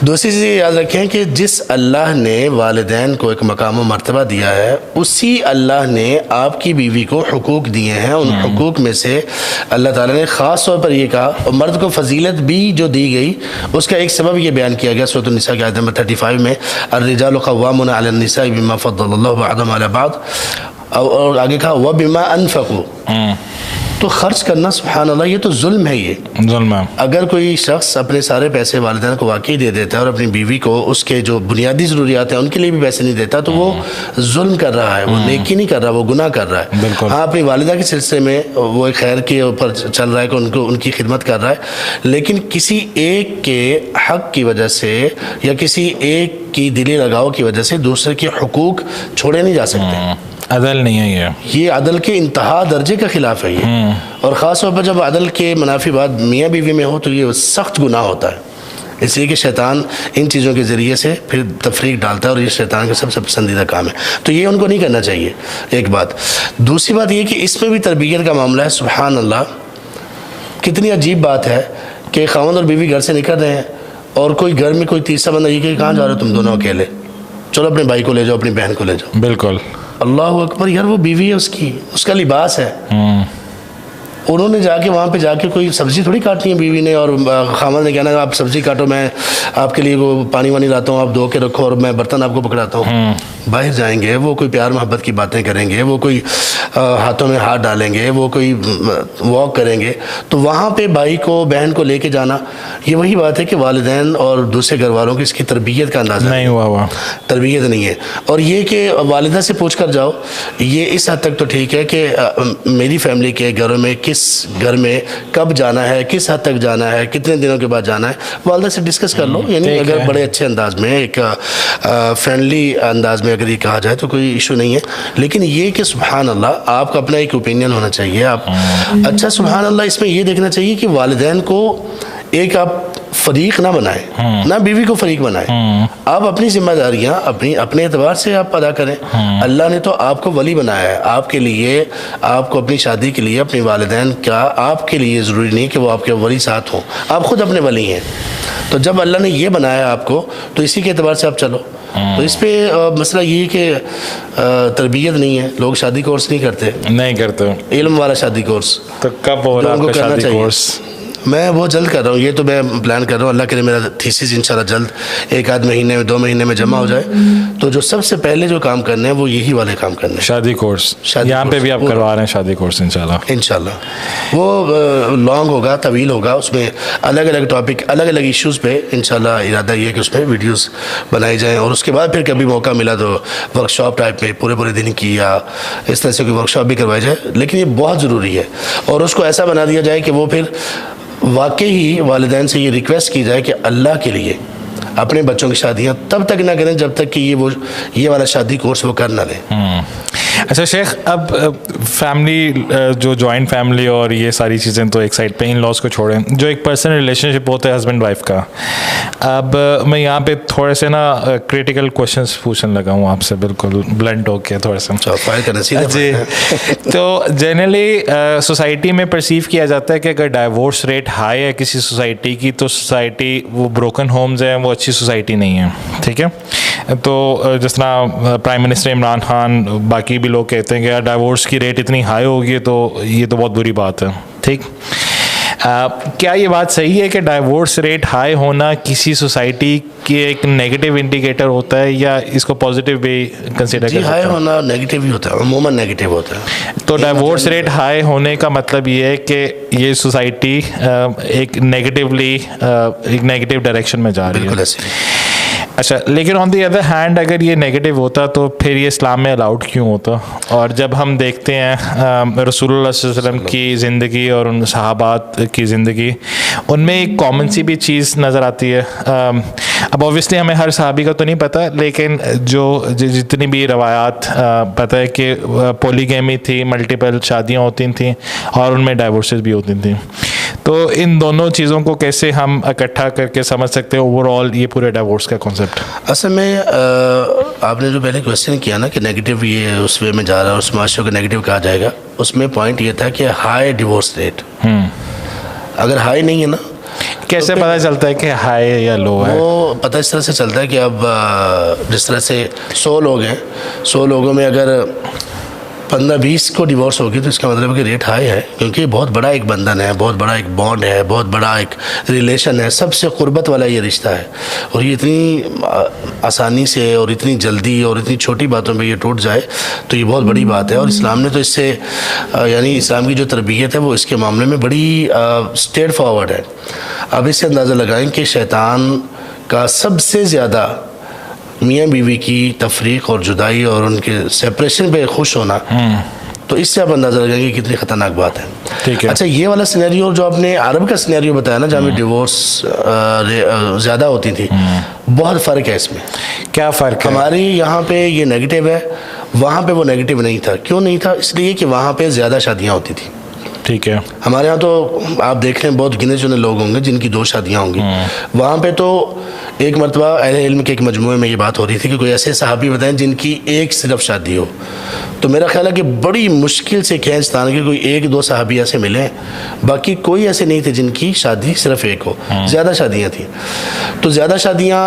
दूसरी चीज़ याद रखें कि जिस अल्लाह ने वालिदैन को एक मकाम व मर्तबा दिया है, उसी अल्लाह ने आपकी बीवी को हुकूक दिए हैं। उन हुकूक में से अल्लाह ताला ने ख़ास तौर पर ये कहा, और मर्द को फजीलत भी जो दी गई उसका एक सबब ये बयान किया गया सूरह निसा की आयत नंबर 35 में, अर्रिजालु क़व्वामून अला निसाइ बिमा फ़द्दलल्लाहु बअदहुम अला बअद, और आगे कहा व बिमा अनफ़क़ू। तो खर्च करना, सुभान अल्लाह, ये तो जुल्म है, ये जुल्म है। अगर कोई शख्स अपने सारे पैसे वालिदैन को वाकई दे देता है और अपनी बीवी को उसके जो बुनियादी ज़रूरियात हैं उनके लिए भी पैसे नहीं देता, तो वो जुल्म कर रहा है, वो नेकी नहीं कर रहा, वो गुनाह कर रहा है। हाँ, अपनी वालिदा के सिलसिले में वो एक खैर के ऊपर चल रहा है कि उनको उनकी खिदमत कर रहा है, लेकिन किसी एक के हक़ की वजह से या किसी एक की दिली लगाव की वजह से दूसरे के हुकूक छोड़े नहीं जा सकते। अदल नहीं है ये अदल के इंतहा दर्जे का खिलाफ है ये, और ख़ास तौर पर जब अदल के मुनाफी बात मियाँ बीवी में हो तो ये सख्त गुनाह होता है। इसलिए कि शैतान इन चीज़ों के ज़रिए से फिर तफरीक डालता है, और ये शैतान का सबसे पसंदीदा काम है, तो ये उनको नहीं करना चाहिए, एक बात। दूसरी बात ये कि इसमें भी तरबियत का मामला है। सुभान अल्लाह, कितनी अजीब बात है कि खावंद और बीवी घर से निकल रहे हैं और कोई घर में कोई तीसरा बंदा ये कि कहाँ जा रहे हो तुम दोनों अकेले, चलो अपने भाई को ले जाओ, अपनी बहन को ले जाओ। बिल्कुल, अल्लाह अकबर, यार वो बीवी है उसकी, उसका लिबास है, उन्होंने जाके वहाँ पे जाके कोई सब्ज़ी थोड़ी काटनी है बीवी ने, और खामद ने कहना आप सब्ज़ी काटो, मैं आपके लिए वो पानी वानी लाता हूँ, आप धो के रखो और मैं बर्तन आपको पकड़ाता हूँ। बाहर जाएंगे, वो कोई प्यार मोहब्बत की बातें करेंगे, वो कोई हाथों में हाथ डालेंगे, वो कोई वॉक करेंगे, तो वहाँ पे भाई को बहन को लेके जाना, ये वही बात है कि वालिदैन और दूसरे घर वालों की इसकी तरबियत का अंदाज़ा नहीं हुआ, तरबियत नहीं है। और ये कि वालिदा से पूछ कर जाओ, ये इस हद तक तो ठीक है कि मेरी फैमिली के घरों में किस घर में कब जाना है, किस हद तक जाना है, कितने दिनों के बाद जाना है, वालिदा से डिस्कस कर लो। यानी अगर बड़े अच्छे अंदाज में, एक फ्रेंडली अंदाज में अगर ये कहा जाए तो कोई इशू नहीं है। लेकिन ये कि सुभान अल्लाह, आपका अपना एक ओपिनियन होना चाहिए। आप अच्छा, सुभान अल्लाह, इसमें ये देखना चाहिए कि वालिदैन को एक आप फरीक ना बनाए, ना बीवी को फरीक बनाए। आप अपनी जिम्मेदारियां अपने एतबार से आप अदा करें। अल्लाह ने तो आपको वली बनाया है, आपके लिए, आपको अपनी शादी के लिए अपने वालिदैन का आपके लिए ज़रूरी नहीं कि वो आपके वली साथ हों, आप खुद अपने वली हैं। तो जब अल्लाह ने ये बनाया आपको, तो इसी के एतबार से आप चलो। तो इस पे मसला ये है कि तरबियत नहीं है, लोग शादी कोर्स नहीं करते, इल्म वाला शादी कोर्स। तो कब हो रहा है आपका शादी कोर्स? मैं बहुत जल्द कर रहा हूँ, ये तो मैं प्लान कर रहा हूँ, अल्लाह करे मेरा थीसिस इंशाल्लाह जल्द 1 आध महीने में 2 महीने में जमा हो जाए। तो जो सबसे पहले जो काम करने हैं वो यही वाले काम करने हैं, शादी कोर्स। यहाँ पे भी आप करवा रहे हैं शादी कोर्स इंशाल्लाह। वो लॉन्ग होगा, तवील होगा, उसमें अलग अलग टॉपिक, अलग अलग इश्यूज़ पे इंशाल्लाह इरादा ये है कि उसमें वीडियोस बनाई जाएँ, और उसके बाद फिर कभी मौका मिला तो वर्कशॉप टाइप में पूरे दिन की या इस तरह से कोई वर्कशॉप भी करवाई जाए। लेकिन ये बहुत ज़रूरी है, और उसको ऐसा बना दिया जाए कि वो फिर वाकई ही वालिदैन से ये रिक्वेस्ट की जाए कि अल्लाह के लिए अपने बच्चों की शादियां तब तक ना करें जब तक कि ये वाला शादी कोर्स वो कर ना लें। अच्छा शेख, अब फैमिली, जो जॉइंट फैमिली और ये सारी चीज़ें तो एक साइड पे, इन लॉज को छोड़ें, जो एक पर्सनल रिलेशनशिप होता है हस्बैंड वाइफ का, अब मैं यहाँ पे थोड़े से ना क्रिटिकल क्वेश्चंस पूछने लगा हूँ आपसे, बिल्कुल ब्लंट होके थोड़ा सा जी। तो जनरली सोसाइटी में परसीव किया जाता है कि अगर डाइवोर्स रेट हाई है किसी सोसाइटी की, तो सोसाइटी, वो ब्रोकन होम्स हैं, वो अच्छी सोसाइटी नहीं है, ठीक है। तो जिस तरह प्राइम मिनिस्टर इमरान खान, बाकी भी लोग कहते हैं कि यार डाइवोर्स की रेट इतनी हाई होगी तो ये तो बहुत बुरी बात है, ठीक। क्या ये बात सही है कि डाइवोर्स रेट हाई होना किसी सोसाइटी के एक नेगेटिव इंडिकेटर होता है, या इसको पॉजिटिव भी कंसीडर कर सकते हैं? हाई होना नेगेटिव ही होता है, अमूमन नेगेटिव होता है। तो डाइवोर्स रेट हाई होने का मतलब ये है कि ये सोसाइटी एक नेगेटिव डायरेक्शन में जा रही है। अच्छा, लेकिन ऑन दी अदर हैंड अगर ये नेगेटिव होता तो फिर ये इस्लाम में अलाउड क्यों होता? और जब हम देखते हैं रसूलुल्लाह सल्लल्लाहु अलैहि वसल्लम की ज़िंदगी और उन सहाबात की ज़िंदगी, उनमें एक कॉमन सी भी चीज़ नज़र आती है। अब ऑब्वियसली हमें हर सहाबी का तो नहीं पता, लेकिन जितनी भी रवायात पता है कि पॉलीगैमी थी, मल्टीपल शादियाँ होती थी और उनमें डाइवोर्सेस भी होती थी। तो इन दोनों चीज़ों को कैसे हम इकट्ठा करके समझ सकते हैं ओवरऑल ये पूरे डाइवोर्स का कॉन्सेप्ट? असल में आपने जो पहले क्वेश्चन किया ना कि नेगेटिव ये उस वे में जा रहा है, उस माशरे को नेगेटिव कहा जाएगा, उसमें पॉइंट ये था कि हाई डिवोर्स रेट, अगर हाई नहीं है ना, कैसे पता चलता है कि हाई है या लो है? वो पता इस तरह से चलता है कि अब जिस तरह से 100 लोग हैं, 100 लोगों में अगर 15-20 को डिवोर्स होगी तो इसका मतलब है कि रेट हाई है, क्योंकि बहुत बड़ा एक बंधन है, बहुत बड़ा एक बॉन्ड है, बहुत बड़ा एक रिलेशन है, सबसे क़ुर्बत वाला ये रिश्ता है, और ये इतनी आसानी से और इतनी जल्दी और इतनी छोटी बातों पे ये टूट जाए तो ये बहुत बड़ी बात है। और इस्लाम ने तो इससे यानी इस्लाम की जो तरबियत है वो इसके मामले में बड़ी स्ट्रेट फॉरवर्ड है। अब इससे अंदाज़ा लगाएं कि शैतान का सबसे ज़्यादा मियाँ बीवी की तफरीक और जुदाई और उनके सेपरेशन पे खुश होना, तो इससे आप अंदाज़ा लगाएंगे कितनी ख़तरनाक बात है। ठीक है। अच्छा, ये वाला सिनेरियो जो आपने अरब का सिनेरियो बताया ना, जहाँ में डिवोर्स ज़्यादा होती थी, बहुत फ़र्क है इसमें। क्या फ़र्क है? हमारे यहाँ पे ये नेगेटिव है, वहाँ पे वो नेगेटिव नहीं था। क्यों नहीं था? इसलिए कि वहाँ पे ज़्यादा शादियाँ होती थी। ठीक है। हमारे यहाँ तो आप देख लें बहुत गिने चुने लोग होंगे जिनकी 2 शादियाँ होंगी। वहाँ पे तो एक मरतबा अहले इल्म के एक मजमूए में ये बात हो रही थी कि कोई ऐसे सहाबी बताएं जिनकी एक सिर्फ शादी हो। तो मेरा ख्याल है कि बड़ी मुश्किल से खींचतान के कोई 1-2 सहाबी ऐसे मिले, बाकी कोई ऐसे नहीं थे जिनकी शादी सिर्फ एक हो। ज़्यादा शादियाँ थी। तो ज़्यादा शादियाँ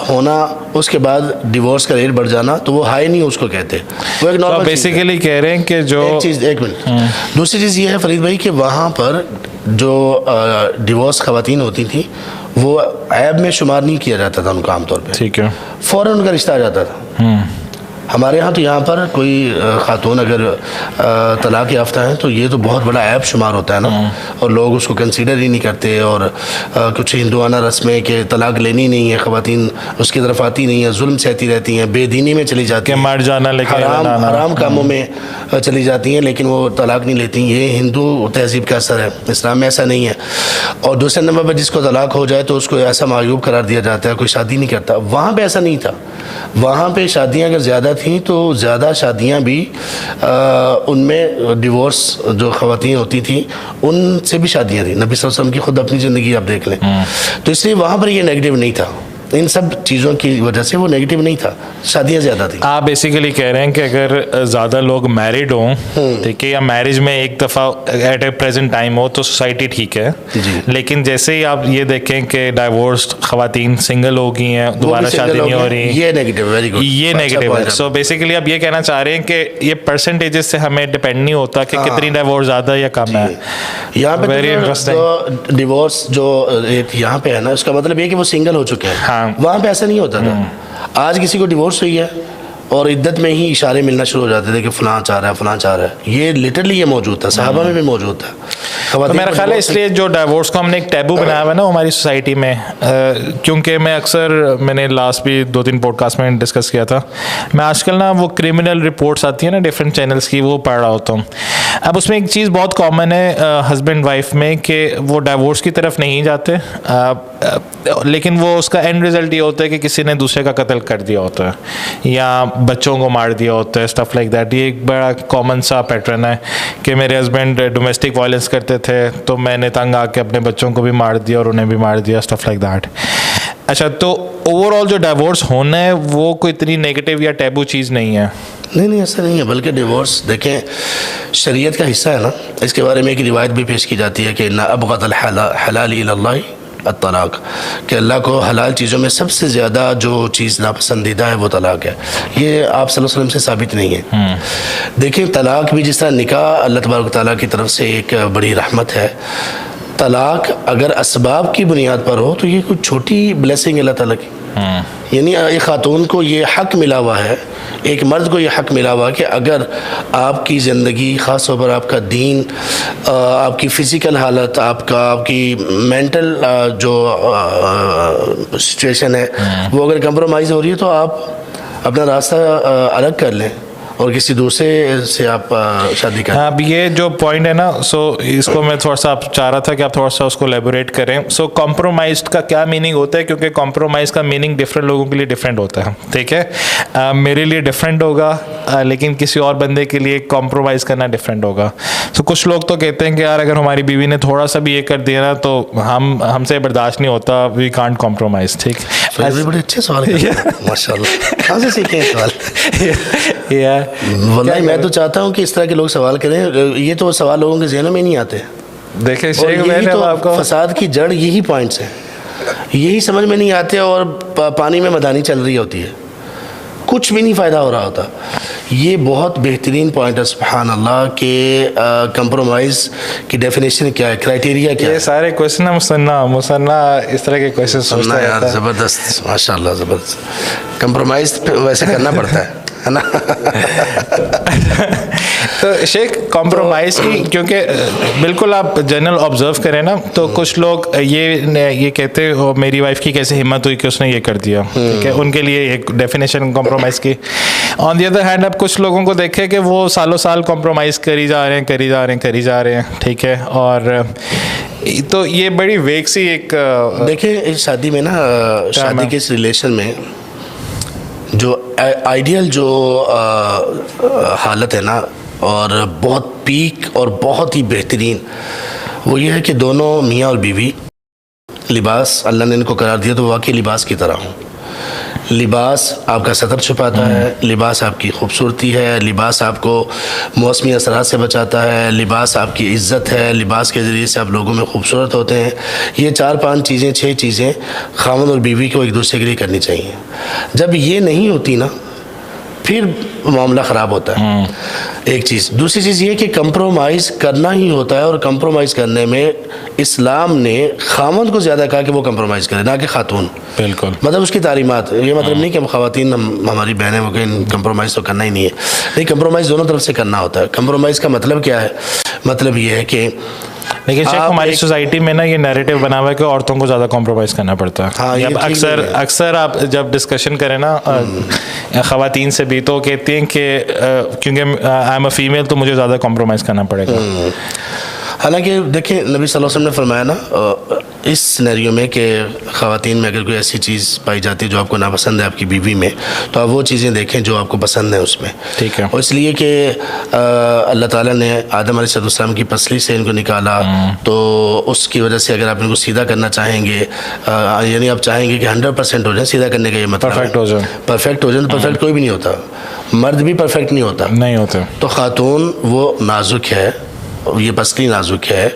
होना, उसके बाद डिवोर्स का रेट बढ़ जाना, तो वो हाई नहीं उसको कहते, वो एक नॉर्मल। बेसिकली कह रहे हैं कि जो एक मिनट, दूसरी चीज़ ये है फरीद भाई कि वहाँ पर जो डिवोर्स ख़वातीन होती थी वो ऐब में शुमार नहीं किया जाता था उनका आमतौर पे। ठीक है। फ़ौरन उनका रिश्ता आ जाता था। हमारे यहाँ तो यहाँ पर कोई खातून अगर तलाक याफ्ता है तो ये तो बहुत बड़ा ऐब शुमार होता है ना, और लोग उसको कंसीडर ही नहीं करते। और कुछ हिंदुआना रस्में के तलाक लेनी नहीं है, ख़वातीन उसकी तरफ आती नहीं है, जुल्म सहती रहती हैं, बेदीनी में चली जाती हैं, मर जाना, लेकिन हराम कामों में चली जाती हैं, लेकिन वो तलाक नहीं लेती। ये हिंदू तहजीब का असर है, इस्लाम में ऐसा नहीं है। और दूसरे नंबर पर जिसको तलाक हो जाए तो उसको ऐसा मायूब करार दिया जाता है, कोई शादी नहीं करता। वहाँ पर ऐसा नहीं था। वहाँ पे शादियाँ अगर ज़्यादा थी तो ज़्यादा शादियाँ भी उनमें डिवोर्स जो ख़वातीन होती थी उनसे भी शादियाँ थी। नबी सल्लल्लाहु अलैहि वसल्लम की खुद अपनी ज़िंदगी आप देख लें। तो इसलिए वहाँ पर ये नेगेटिव नहीं था। इन सब चीज़ों की वजह से वो नेगेटिव नहीं था, शादियाँ ज़्यादा थी। आप बेसिकली कह रहे हैं कि अगर ज़्यादा लोग मैरिड हों, ठीक है, या मैरिज में एक दफ़ा एट ए प्रेजेंट टाइम हो तो सोसाइटी ठीक है, लेकिन जैसे ही आप ये देखें कि डाइवोर्स्ड ख़वातीन सिंगल हो गई हैं, दोबारा शादी नहीं हो रही, ये नेगेटिव, वेरी गुड, ये नेगेटिव है। सो बेसिकली आप ये कहना चाह रहे हैं कि ये परसेंटेजेस से हमें डिपेंड नहीं होता कि कितनी डाइवोर्स ज़्यादा या कम है। यहाँ पे वेरी तो डिवोर्स जो यहाँ पे है ना, उसका मतलब ये कि वो सिंगल हो चुके हैं। हाँ। वहाँ पे ऐसा नहीं होता था। आज किसी को डिवोर्स हुई है और इद्दत में ही इशारे मिलना शुरू हो जाते थे कि फलां चाह रहा है, फलां चाह रहा है। ये लिटरली ये मौजूद था, सहाबा में भी मौजूद था। तो मेरा ख्याल है इसलिए जो डाइवोर्स को हमने एक टैबू बनाया हुआ है ना हमारी सोसाइटी में, क्योंकि मैंने लास्ट भी 2-3 पॉडकास्ट में डिस्कस किया था, मैं आजकल ना वो क्रिमिनल रिपोर्ट्स आती है ना डिफरेंट चैनल्स की, वो पढ़ रहा होता हूँ। अब उसमें एक चीज़ बहुत कॉमन है हस्बैंड वाइफ में कि वो डाइवोर्स की तरफ नहीं जाते, लेकिन वो उसका एंड रिजल्ट ये होता है कि किसी ने दूसरे का कत्ल कर दिया होता है या बच्चों को मार दिया होता है, स्टफ लाइक दैट। ये एक बड़ा कॉमन सा पैटर्न है कि मेरे हस्बैंड डोमेस्टिक वायलेंस करते थे तो मैंने तंग आके अपने बच्चों को भी मार दिया और उन्हें भी मार दिया, स्टफ लाइक दैट। अच्छा, तो ओवरऑल जो डाइवोर्स होना है वो कोई इतनी नेगेटिव या टैबू चीज़ नहीं है? नहीं, ऐसा नहीं है, बल्कि डिवोर्स देखें शरीयत का हिस्सा है ना। इसके बारे में एक रिवायत भी पेश की जाती है कि ना अबग़दल हलाल इलल्लाह तलाक, कि अल्लाह को हलाल चीज़ों में सबसे ज़्यादा जो चीज़ नापसंदीदा है वो तलाक है। ये आप सल्लल्लाहु अलैहि वसल्लम से साबित नहीं है। देखिए, तलाक भी जिस तरह निकाह अल्लाह तबारक तआला की तरफ से एक बड़ी रहमत है, तलाक अगर असबाब की बुनियाद पर हो तो ये कोई छोटी ब्लेसिंग अल्लाह ताला की। यानी एक खातून को ये हक मिला हुआ है, एक मर्द को ये हक मिला हुआ है कि अगर आपकी ज़िंदगी, ख़ास तौर पर आपका दीन, आपकी फ़िज़िकल हालत, आपकी मेंटल जो सिचुएशन है वो अगर कंप्रोमाइज़ हो रही है तो आप अपना रास्ता अलग कर लें और किसी दूसरे से आप शादी करें। अब ये जो पॉइंट है ना, सो इसको मैं थोड़ा सा आप चाह रहा था कि आप थोड़ा सा उसको एलेबोरेट करें। सो कॉम्प्रोमाइज़ का क्या मीनिंग होता है, क्योंकि कॉम्प्रोमाइज़ का मीनिंग डिफरेंट लोगों के लिए डिफरेंट होता है, ठीक है। मेरे लिए डिफरेंट होगा, लेकिन किसी और बंदे के लिए कॉम्प्रोमाइज़ करना डिफरेंट होगा। सो कुछ लोग तो कहते हैं कि यार अगर हमारी बीवी ने थोड़ा सा भी ये कर दिया ना तो हमसे बर्दाश्त नहीं होता, वी कांट कॉम्प्रोमाइज़, ठीक। बड़े अच्छे सवाल माशाल्लाह, कहाँ से सीखे सवाल? वल्लाही मैं तो चाहता हूँ कि इस तरह के लोग सवाल करें। ये तो सवाल लोगों के ज़हनों में नहीं आते। देखिए यही तो आपको फसाद की जड़ यही पॉइंट्स हैं, यही समझ में नहीं आते और पानी में मदानी चल रही होती है, कुछ भी नहीं फ़ायदा हो रहा होता। ये बहुत बेहतरीन पॉइंट है, सुभान अल्लाह, के कंप्रोमाइज़ की डेफिनेशन क्या है, क्राइटेरिया क्या है। ये सारे क्वेश्चन मुसन्ना इस तरह के क्वेश्चन सोचता है यार, ज़बरदस्त, माशाल्लाह, ज़बरदस्त। कंप्रोमाइज़ वैसे करना पड़ता है ना। तो शेख कॉम्प्रोमाइज़ की, क्योंकि बिल्कुल आप जनरल ऑब्जर्व करें ना तो कुछ लोग ये कहते हो मेरी वाइफ की कैसे हिम्मत हुई कि उसने ये कर दिया, ठीक है, उनके लिए एक डेफिनेशन कॉम्प्रोमाइज़ की। ऑन दी अदर हैंड अब कुछ लोगों को देखे कि वो सालों साल कॉम्प्रोमाइज़ करी जा रहे हैं, ठीक है, और तो ये बड़ी वेग सी एक देखिए इस शादी में ना, शादी के इस रिलेशन में जो आइडियल जो हालत है ना, और बहुत पीक और बहुत ही बेहतरीन, वो ये है कि दोनों मियाँ और बीवी लिबास अल्लाह ने इनको करार दिया तो वाकई लिबास की तरह हो। लिबास आपका सतर छुपाता है, लिबास आपकी खूबसूरती है, लिबास आपको मौसमी असरात से बचाता है, लिबास आपकी इज़्ज़त है, लिबास के ज़रिए से आप लोगों में खूबसूरत होते हैं। ये 4-5 चीज़ें, 6 चीज़ें ख़ावंद और बीवी को एक दूसरे के लिए करनी चाहिए। जब ये नहीं होती ना फिर मामला ख़राब होता है, एक चीज़। दूसरी चीज़ ये कि कंप्रोमाइज़ करना ही होता है, और कंप्रोमाइज़ करने में इस्लाम ने ख़ावंद को ज़्यादा कहा कि वो कंप्रोमाइज़ करे, ना कि खातून। बिल्कुल, मतलब उसकी तालीमात, ये मतलब नहीं कि हम ख़वातीन हमारी बहनें हो गई, कंप्रोमाइज़ तो करना ही नहीं है। नहीं, कंप्रोमाइज़ दोनों तरफ से करना होता है। कंप्रोमाइज़ का मतलब क्या है? मतलब ये है कि लेकिन शेख हमारी सोसाइटी में ना ये नैरेटिव बना हुआ है कि औरतों को ज़्यादा कॉम्प्रोमाइज़ करना पड़ता है। हाँ, अब अक्सर आप जब डिस्कशन करें ना ख़वातीन से भी तो कहती हैं कि क्योंकि आई एम अ फीमेल तो मुझे ज़्यादा कॉम्प्रोमाइज़ करना पड़ेगा। हालांकि देखिए नबी सल्लल्लाहु अलैहि वसल्लम ने फरमाया ना, इस सिनेरियो में कि ख़वातीन में अगर कोई ऐसी चीज़ पाई जाती है जो आपको नापसंद है आपकी बीवी में, तो आप वो चीज़ें देखें जो आपको पसंद है उसमें। ठीक है। और इसलिए कि अल्लाह ताला ने आदम अलैहिस्सलाम की पसली से इनको निकाला, तो उसकी वजह से अगर आप इनको सीधा करना चाहेंगे, यानी आप चाहेंगे कि 100% हो जाए, सीधा करने का ये मतलब परफेक्ट हो जाए। परफेक्ट हो जाए, तो परफेक्ट कोई भी नहीं होता, मर्द भी परफेक्ट नहीं होता, नहीं होते। तो खातून वो नाजुक है, ये पसली नाजुक है,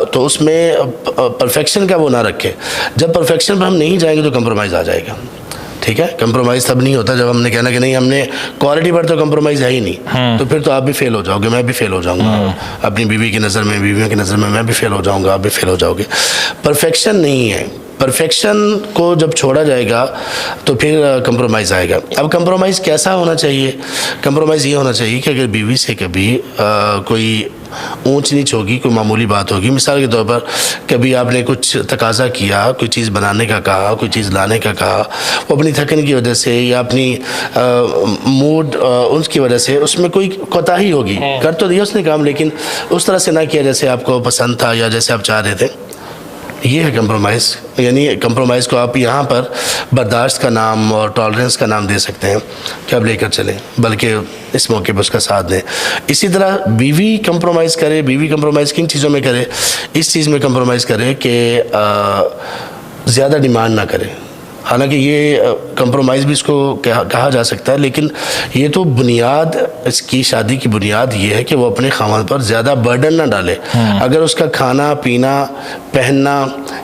तो उसमें परफेक्शन का वो ना रखे। जब परफेक्शन पर हम नहीं जाएंगे तो कंप्रोमाइज़ आ जाएगा। ठीक है, कंप्रोमाइज़ तब नहीं होता जब हमने कहना कि नहीं, हमने क्वालिटी पर तो कंप्रोमाइज़ है ही नहीं, तो फिर तो आप भी फेल हो जाओगे, मैं भी फेल हो जाऊंगा, अपनी बीवी की नज़र में, बीवियों की नज़र में मैं भी फेल हो जाऊंगा, आप भी फेल हो जाओगे। परफेक्शन नहीं है, परफेक्शन को जब छोड़ा जाएगा तो फिर कंप्रोमाइज़ आएगा। अब कंप्रोमाइज़ कैसा होना चाहिए? कंप्रोमाइज़ ये होना चाहिए कि अगर बीवी से कभी कोई ऊंच नीच होगी, कोई मामूली बात होगी, मिसाल के तौर पर कभी आपने कुछ तकाजा किया, कोई चीज़ बनाने का कहा, कोई चीज़ लाने का कहा, वो अपनी थकन की वजह से या अपनी मूड उसकी वजह से उसमें कोई कोताही होगी, कर तो दिया उसने काम, लेकिन उस तरह से ना किया जैसे आपको पसंद था या जैसे आप चाह रहे थे, ये है कंप्रोमाइज़। यानी कंप्रोमाइज़ को आप यहाँ पर बर्दाश्त का नाम और टॉलरेंस का नाम दे सकते हैं कि आप लेकर चलें, बल्कि इस मौके पर उसका साथ दें। इसी तरह बीवी कंप्रोमाइज़ करे, बीवी कंप्रोमाइज़ किन चीज़ों में करे? इस चीज़ में कंप्रोमाइज़ करे कि ज़्यादा डिमांड ना करे। हालांकि ये कंप्रोमाइज़ भी इसको कहा जा सकता है, लेकिन ये तो बुनियाद, इसकी शादी की बुनियाद ये है कि वो अपने खामन पर ज़्यादा बर्डन ना डाले। अगर उसका खाना पीना पहनना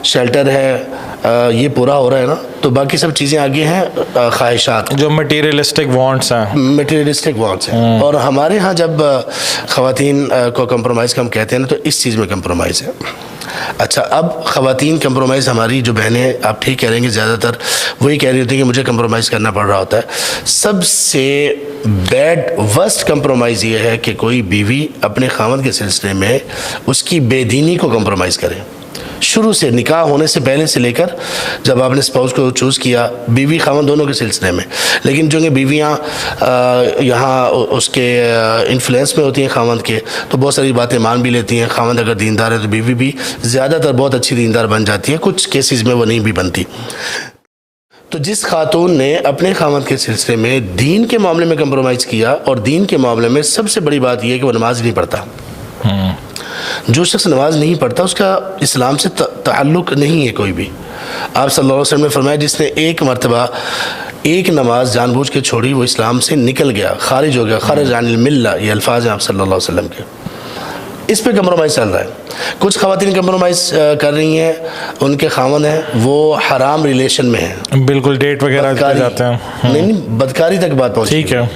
शेल्टर है ये पूरा हो रहा है ना, तो बाकी सब चीज़ें आगे हैं ख्वाहिशात, जो मटीरियलिस्टिक वांट्स हैं, मटीरियलिस्टिक वांट्स हैं। और हमारे यहाँ जब ख़वातीन को कंप्रोमाइज़ का हम कहते हैं ना, तो इस चीज़ में कंप्रोमाइज़ है। अच्छा, अब ख़वातीन कंप्रोमाइज़, हमारी जो बहनें, आप ठीक कह रहे हैं कि ज़्यादातर वही कह रही होती हैं कि मुझे कंप्रोमाइज़ करना पड़ रहा होता है। सबसे बैड वर्स्ट कंप्रोमाइज़ ये है कि कोई बीवी अपने खामद के सिलसिले में उसकी बेदीनी को कंप्रोमाइज़ करे। शुरू से, निकाह होने से पहले से लेकर जब आपने स्पाउस को चूज़ किया, बीवी खामद दोनों के सिलसिले में, लेकिन जो कि बीवियाँ यहाँ उसके इन्फ्लुएंस में होती हैं खामद के, तो बहुत सारी बातें मान भी लेती हैं। खामद अगर दीनदार है तो बीवी भी ज़्यादातर बहुत अच्छी दीनदार बन जाती है, कुछ केसेस में वो नहीं भी बनती। तो जिस खातून ने अपने खामद के सिलसिले में दीन के मामले में कंप्रोमाइज़ किया, और दीन के मामले में सबसे बड़ी बात यह है कि वो नमाज नहीं पढ़ता। जो शख्स नमाज नहीं पढ़ता उसका इस्लाम से ताल्लुक़ नहीं है कोई भी। आप सल्लल्लाहु अलैहि वसल्लम ने फरमाया, जिसने एक मरतबा एक नमाज जानबूझ के छोड़ी, वो इस्लाम से निकल गया, खारिज हो गया, खरज अनिल मिल्ला, ये अल्फाज हैं आप सल्लल्लाहु अलैहि वसल्लम के। इस पे कंप्रोमाइज़ चल रहा है। कुछ ख़वातीन कंप्रोमाइज़ कर रही हैं, उनके खामन हैं वो हराम रिलेशन में हैं, बिल्कुल डेट वगैरह जाते हैं। नहीं, बदकारी तक बात पहुँची। ठीक है,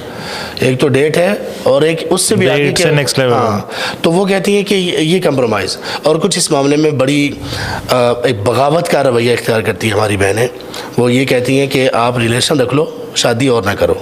एक तो डेट है और एक उससे भी आगे के नेक्स्ट लेवल। हाँ, तो वो कहती हैं कि ये कंप्रोमाइज़। और कुछ इस मामले में बड़ी एक बगावत का रवैया इख्तियार करती हैं हमारी बहनें। वो ये कहती हैं कि आप रिलेशन रख लो, शादी और ना करो।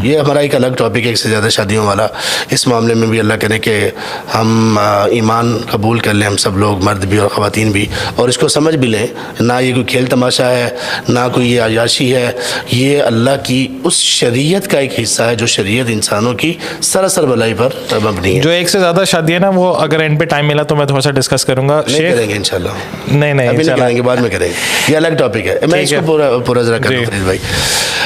ये हमारा एक अलग टॉपिक है, एक से ज़्यादा शादियों वाला। इस मामले में भी अल्लाह करे कि हम ईमान कबूल कर लें, हम सब लोग, मर्द भी और ख़वातीन भी, और इसको समझ भी लें, ना ये कोई खेल तमाशा है, ना कोई ये आयाशी है, ये अल्लाह की उस शरीयत का एक हिस्सा है जो शरीयत इंसानों की सरासर भलाई पर मबनी है। जो एक से ज़्यादा शादी है ना, वो अगर एंड पे टाइम मिला तो मैं थोड़ा सा डिस्कस करूँगा। करेंगे इंशाल्लाह। नहीं अभी नहीं करेंगे, बाद में करेंगे, ये अलग टॉपिक है। मैं इसको पूरा ज़रा कर दूँ फरीद भाई।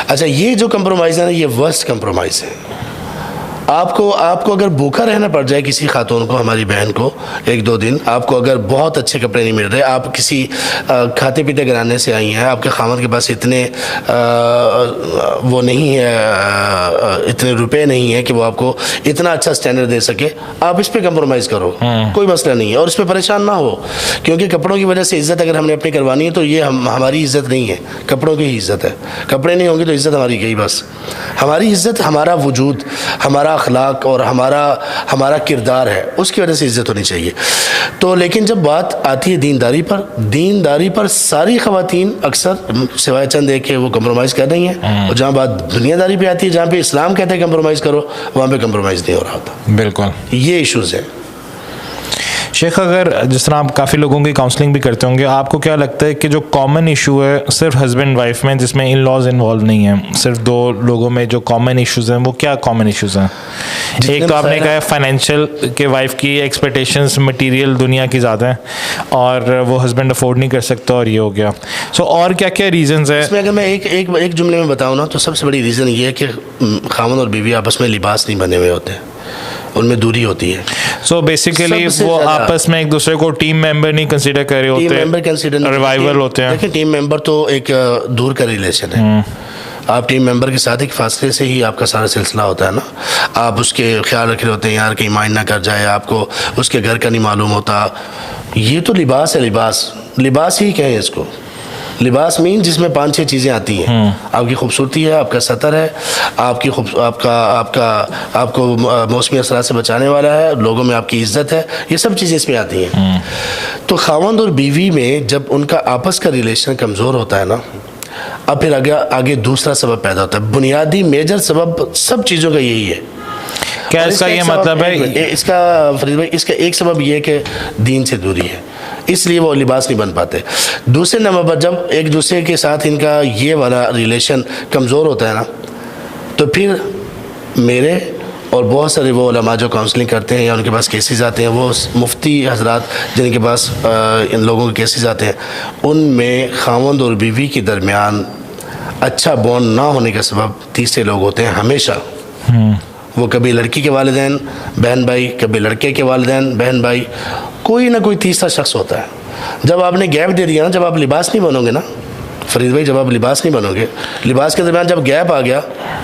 अच्छा, ये जो कंप्रोमाइज़ है ना, ये वर्स्ट कंप्रोमाइज़ है। आपको अगर भूखा रहना पड़ जाए, किसी खातून को, हमारी बहन को, 1-2 दिन, आपको अगर बहुत अच्छे कपड़े नहीं मिल रहे, आप किसी खाते पीते घराने से आई हैं, आपके खामद के पास इतने वो नहीं है, इतने रुपए नहीं है कि वो आपको इतना अच्छा स्टैंडर्ड दे सके, आप इस पे कंप्रोमाइज़ करो, कोई मसला नहीं है। और इस पे परेशान ना हो, क्योंकि कपड़ों की वजह से इज़्ज़त अगर हमने अपनी करवानी है तो ये हमारी इज़्ज़त नहीं है, कपड़ों की ही इज़्ज़त है। कपड़े नहीं होंगे तो इज़्ज़त हमारी गई बस। हमारी इज़्ज़त हमारा वजूद, हमारा अखलाक और हमारा किरदार है, उसकी वजह से इज़्ज़त होनी चाहिए। तो लेकिन जब बात आती है दीनदारी पर सारी ख़वातीन अक्सर सिवाय चंद एक के वो कंप्रोमाइज़ कर रही हैं। और जहाँ बात दुनियादारी पे आती है, जहाँ पे इस्लाम कहते हैं कंप्रोमाइज़ करो, वहाँ पे कंप्रोमाइज़ नहीं हो रहा होता। बिल्कुल, ये इश्यूज़ हैं। शेख, अगर जिस तरह आप काफ़ी लोगों की काउंसलिंग भी करते होंगे, आपको क्या लगता है कि जो कॉमन इशू है सिर्फ हस्बैंड वाइफ में, जिसमें इन लॉज इन्वॉल्व नहीं है, सिर्फ दो लोगों में जो कॉमन इश्यूज हैं, वो क्या कॉमन इश्यूज हैं? एक तो आपने कहा फाइनेंशियल के वाइफ की एक्सपेक्टेशंस मटेरियल दुनिया की ज़्यादा हैं और वो हस्बैंड अफोर्ड नहीं कर सकता, और ये हो गया। सो और क्या क्या रीजंस हैं इसमें? अगर मैं एक जुमले में बताऊँ ना, तो सबसे बड़ी रीज़न ये है कि खामन और बीवी आपस में लिबास नहीं बने हुए होते, उनमें दूरी होती है। सो बेसिकली वो आपस में एक दूसरे को टीम मेंबर नहीं कंसीडर कर रहे होते, टीम मेंबर कंसीडर रिवाइवल होते हैं। देखिए, टीम मेंबर तो एक दूर का रिलेशन है। आप टीम मेंबर के साथ एक फासले से ही आपका सारा सिलसिला होता है ना। आप उसके ख्याल रख रहे होते हैं, यार कहीं माइंड ना कर जाए, आपको उसके घर का नहीं मालूम होता। ये तो लिबास है, लिबास ही कहें इसको। लिबास मीन जिसमें 5-6 चीज़ें आती हैं। आपकी खूबसूरती है, आपका सतर है, आपको मौसमी असरात से बचाने वाला है, लोगों में आपकी इज्जत है, ये सब चीज़ें इसमें आती हैं। तो खावंद और बीवी में जब उनका आपस का रिलेशन कमज़ोर होता है ना, अब फिर आगे दूसरा सबब पैदा होता है। बुनियादी मेजर सबब सब चीज़ों का यही है। क्या इसका ये मतलब है? इसका फरीद भाई, इसका एक सबब ये है कि दीन से दूरी है, इसलिए वो लिबास नहीं बन पाते। दूसरे नंबर पर जब एक दूसरे के साथ इनका ये वाला रिलेशन कमज़ोर होता है ना, तो फिर मेरे और बहुत सारे वो उलमा जो काउंसलिंग करते हैं या उनके पास केसेस आते हैं, वो मुफ्ती हजरात जिनके पास इन लोगों के केसेस आते हैं, उनमें खावंद और बीवी के दरमियान अच्छा बॉन्ड ना होने का सबब तीसरे लोग होते हैं हमेशा। वो कभी लड़की के वालिदैन बहन भाई, कभी लड़के के वालिदैन बहन भाई, कोई ना कोई तीसरा शख्स होता है। जब आपने गैप दे दिया ना, जब आप लिबास नहीं बनोगे ना फरीद भाई, जब आप लिबास नहीं बनोगे, लिबास के दरमियान जब गैप आ गया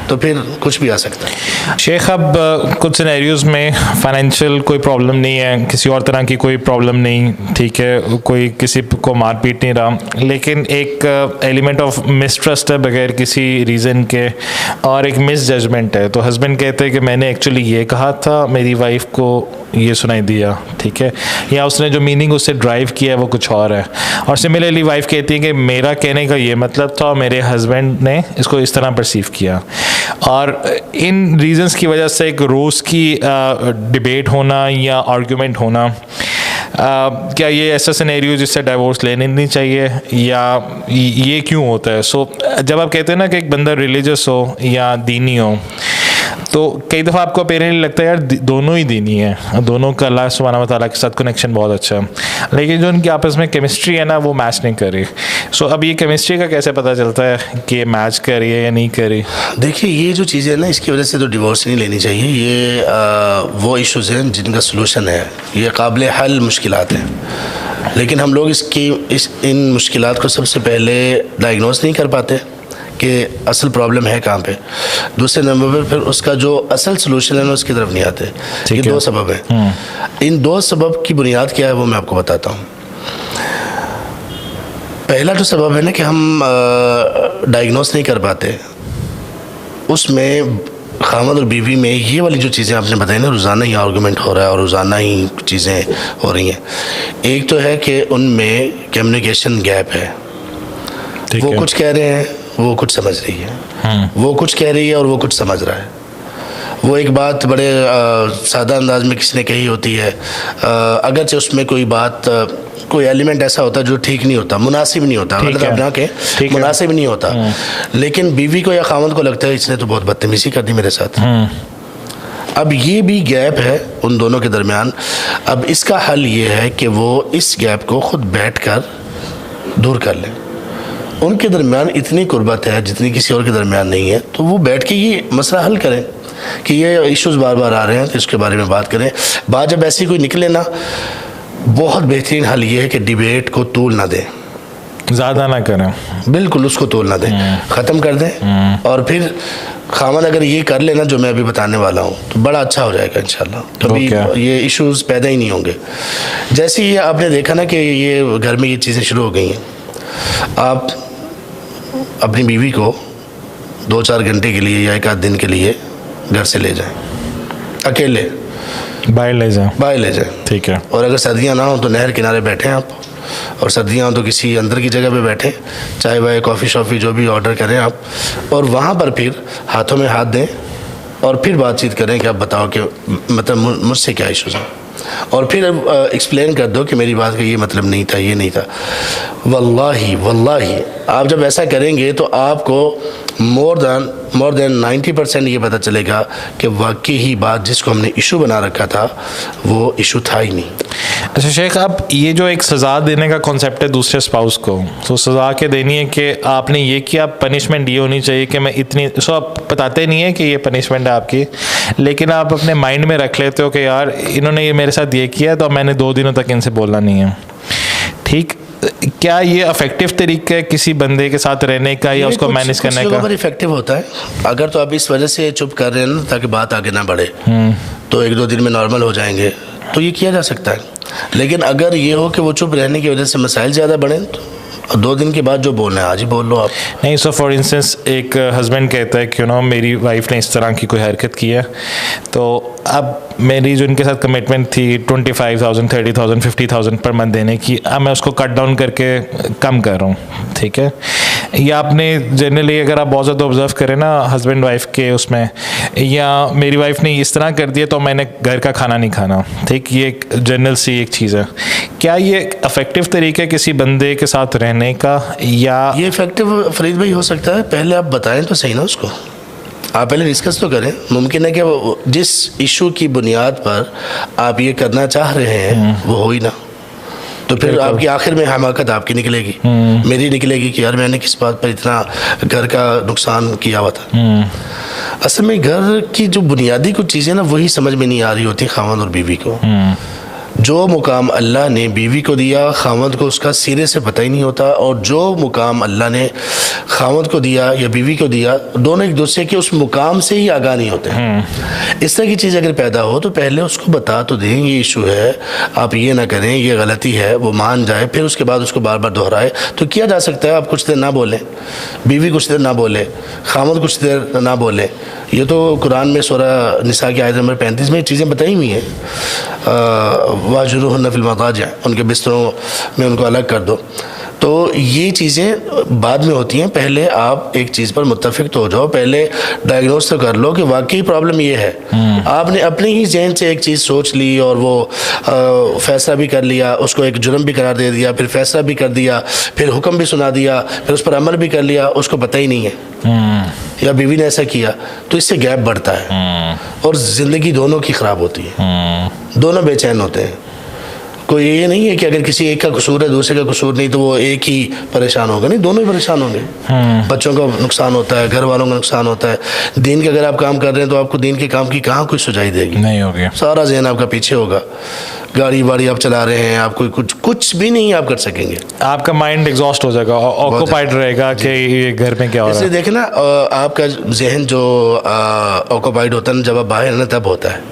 तो फिर कुछ भी आ सकता है। शेख, अब कुछ सिनेरियोज में फाइनेंशियल कोई प्रॉब्लम नहीं है, किसी और तरह की कोई प्रॉब्लम नहीं, ठीक है, कोई किसी को मारपीट नहीं रहा, लेकिन एक एलिमेंट ऑफ मिसट्रस्ट है बगैर किसी रीज़न के, और एक मिस जजमेंट है। तो हस्बैंड कहते हैं कि मैंने एक्चुअली ये कहा था, मेरी वाइफ को ये सुनाई दिया, ठीक है, या उसने जो मीनिंग उससे ड्राइव किया है वो कुछ और है। और सिमिलरली वाइफ कहती है कि मेरा कहने का ये मतलब था और मेरे हस्बैंड ने इसको इस तरह परसीव किया। और इन रीजंस की वजह से एक रोज़ की डिबेट होना या आर्गुमेंट होना, क्या ये ऐसा सिनेरियो जिससे डाइवोर्स लेने नहीं चाहिए, या ये क्यों होता है? सो जब आप कहते हैं ना कि एक बंदा रिलीजियस हो या दीनी हो, तो कई दफ़ा आपको अपेरेंटली लगता है यार दोनों ही दीनी है, दोनों का अल्लाह सुब्हानहू व तआला के साथ कनेक्शन बहुत अच्छा है, लेकिन जो उनकी आपस में केमिस्ट्री है ना वो मैच नहीं कर रही। सो अब ये केमिस्ट्री का कैसे पता चलता है कि ये मैच कर रही है या नहीं कर रही? देखिए, ये जो चीज़ें ना, इसकी वजह से तो डिवोर्स नहीं लेनी चाहिए। ये वो इश्यूज़ हैं जिनका सलूशन है, ये काबिल हल मुश्किलात हैं, लेकिन हम लोग इन मुश्किलात को सबसे पहले डायग्नोस नहीं कर पाते कि असल प्रॉब्लम है कहाँ पे। दूसरे नंबर पर फिर उसका जो असल सलूशन है ना, उसकी तरफ नहीं आते। ये दो सबब हैं। इन दो सबब की बुनियाद क्या है वो मैं आपको बताता हूँ। पहला जो सबब है ना कि हम डायग्नोस नहीं कर पाते, उसमें खामद और बीवी में ये वाली जो चीज़ें आपने बताई ना, रोज़ाना ही आर्गूमेंट हो रहा है और रोज़ाना ही चीज़ें हो रही हैं। एक तो है कि उनमें कम्युनिकेशन गैप है, वो कुछ कह रहे हैं, वो कुछ समझ रही है, वो कुछ कह रही है और वो कुछ समझ रहा है। वो एक बात बड़े सादा अंदाज में किसी ने कही होती है, अगरचे उसमें कोई बात, कोई एलिमेंट ऐसा होता है जो ठीक नहीं होता, मुनासिब नहीं होता, मुनासिब नहीं होता, लेकिन बीवी को या खामद को लगता है इसने तो बहुत बदतमीजी कर दी मेरे साथ। अब ये भी गैप है उन दोनों के दरमियान। अब इसका हल ये है कि वो इस गैप को खुद बैठकर दूर कर लें। उनके दरमियान इतनी कुर्बत है जितनी किसी और के दरमियान नहीं है, तो वो बैठ के ये मसला हल करें कि ये इश्यूज़ बार बार आ रहे हैं, तो इसके बारे में बात करें। बात जब ऐसी कोई निकले ना, बहुत बेहतरीन हल ये है कि डिबेट को तूल ना दें, ज़्यादा ना करें, बिल्कुल उसको तोल ना दें, ख़त्म कर दें। और फिर खामद अगर ये कर लेना जो मैं अभी बताने वाला हूँ, तो बड़ा अच्छा हो जाएगा इंशाल्लाह। कभी ये इश्यूज़ पैदा ही नहीं होंगे। जैसे ही आपने देखा ना कि ये घर में ये चीज़ें शुरू हो गई हैं, आप अपनी बीवी को 2-4 घंटे के लिए या 1 आध दिन के लिए घर से ले जाएं, अकेले बाहर ले जाएं, ठीक है। और अगर सर्दियाँ ना हो तो नहर किनारे बैठें आप, और सर्दियाँ हो तो किसी अंदर की जगह पे बैठें, चाय वाय कॉफ़ी शॉफ़ी जो भी ऑर्डर करें आप, और वहाँ पर फिर हाथों में हाथ दें और फिर बातचीत करें कि आप बताओ कि मतलब मुझसे क्या इश्यूज़ हैं। और फिर एक्सप्लेन कर दो कि मेरी बात का ये मतलब नहीं था, ये नहीं था। वल्लाही वल्लाही आप जब ऐसा करेंगे तो आपको मोर देन 90% ये पता चलेगा कि वाकई ही बात जिसको हमने इशू बना रखा था वो इशू था ही नहीं। अच्छा शेख, अब ये जो एक सज़ा देने का कॉन्सेप्ट है दूसरे स्पाउस को, तो सज़ा के देनी है कि आपने ये किया, पनिशमेंट ये होनी चाहिए कि मैं इतनी, सो आप बताते नहीं है कि ये पनिशमेंट है आपकी, लेकिन आप अपने माइंड में रख लेते हो कि यार इन्होंने ये मेरे साथ ये किया तो मैंने 2 दिनों तक इनसे बोलना नहीं है। ठीक, क्या ये अफेक्टिव तरीका है किसी बंदे के साथ रहने का या उसको मैनेज करने का? कुछ इफेक्टिव होता है। अगर तो आप इस वजह से चुप कर रहे हैं ना ताकि बात आगे ना बढ़े, तो 1-2 दिन में नॉर्मल हो जाएंगे, तो ये किया जा सकता है। लेकिन अगर ये हो कि वो चुप रहने की वजह से मसाइल ज़्यादा बढ़ें, तो 2 दिन के बाद जो बोलना है आज ही बोल लो आप। नहीं, सो फॉर इंस्टेंस एक हस्बैंड कहता है कि मेरी वाइफ ने इस तरह की कोई हरकत की है, तो अब मेरी जो इनके साथ कमिटमेंट थी 25,000, 30,000, 50,000 पर मंथ देने की, अब मैं उसको कट डाउन करके कम कर रहा हूँ। ठीक है, या आपने जनरली अगर आप बहुत ज़्यादा ऑब्जर्व करें ना हस्बैंड वाइफ के उसमें, या मेरी वाइफ ने इस तरह कर दिया तो मैंने घर का खाना नहीं खाना। ठीक, ये एक जनरल सी एक चीज़ है। क्या ये अफेक्टिव तरीका है किसी बंदे के साथ रहने का, या ये इफेक्टिव फरीद भाई हो सकता है? पहले आप बताएं तो सही ना उसको, आप पहले डिस्कस तो करें। मुमकिन है कि जिस इशू की बुनियाद पर आप ये करना चाह रहे हैं वो हो ही ना, तो फिर आपकी आखिर में हमाकत आपकी निकलेगी, मेरी निकलेगी कि यार मैंने किस बात पर इतना घर का नुकसान किया हुआ था। असल में घर की जो बुनियादी कुछ चीज़ें ना वही समझ में नहीं आ रही होती खावंद और बीवी को। जो मुकाम अल्लाह ने बीवी को दिया खावंद को उसका सिरे से पता ही नहीं होता, और जो मुकाम अल्लाह ने खावंद को दिया या बीवी को दिया, दोनों एक दूसरे के उस मुकाम से ही आगाह नहीं होते। इस तरह की चीज़ अगर पैदा हो तो पहले उसको बता तो दें ये इशू है, आप ये ना करें, ये गलती है, वो मान जाए, फिर उसके बाद उसको बार बार दोहराए तो किया जा सकता है। आप कुछ देर ना बोलें, बीवी कुछ देर ना बोले, खावंद कुछ देर ना बोले। ये तो कुरान में सूरह निसा की आयत नंबर 35 में चीज़ें बताई हुई हैं। वाजुरुहुन्ना फिल मदाजिअ, उनके बिस्तरों में उनको अलग कर दो। तो ये चीज़ें बाद में होती हैं, पहले आप एक चीज़ पर मुत्तफिक तो हो जाओ, पहले डायग्नोस तो कर लो कि वाकई प्रॉब्लम ये है। आपने अपने ही जहन से एक चीज़ सोच ली और वो फैसला भी कर लिया, उसको एक जुर्म भी करार दे दिया, फिर फैसला भी कर दिया, फिर हुक्म भी सुना दिया, फिर उस पर अमल भी कर लिया, उसको पता ही नहीं है, या बीवी ने ऐसा किया, तो इससे गैप बढ़ता है और ज़िंदगी दोनों की ख़राब होती है, दोनों बेचैन होते हैं। कोई ये नहीं है कि अगर किसी एक का कसूर है दूसरे का कसूर नहीं तो वो एक ही परेशान होगा, नहीं, दोनों ही परेशान होंगे। बच्चों का नुकसान होता है, घर वालों का नुकसान होता है। दीन के अगर आप काम कर रहे हैं तो आपको दीन के काम की कहाँ कोई सुझाई देगी, नहीं होगी, सारा जहन आपका पीछे होगा। गाड़ी वाड़ी आप चला रहे हैं, आप कोई कुछ भी नहीं आप कर सकेंगे, आपका माइंड एग्जॉस्ट हो जाएगा, ऑक्यूपाइड रहेगा कि ये घर में क्या हो रहा है। देखे ना, आपका जहन जो ऑक्यूपाइड होता है जब आप बाहर ना तब होता है।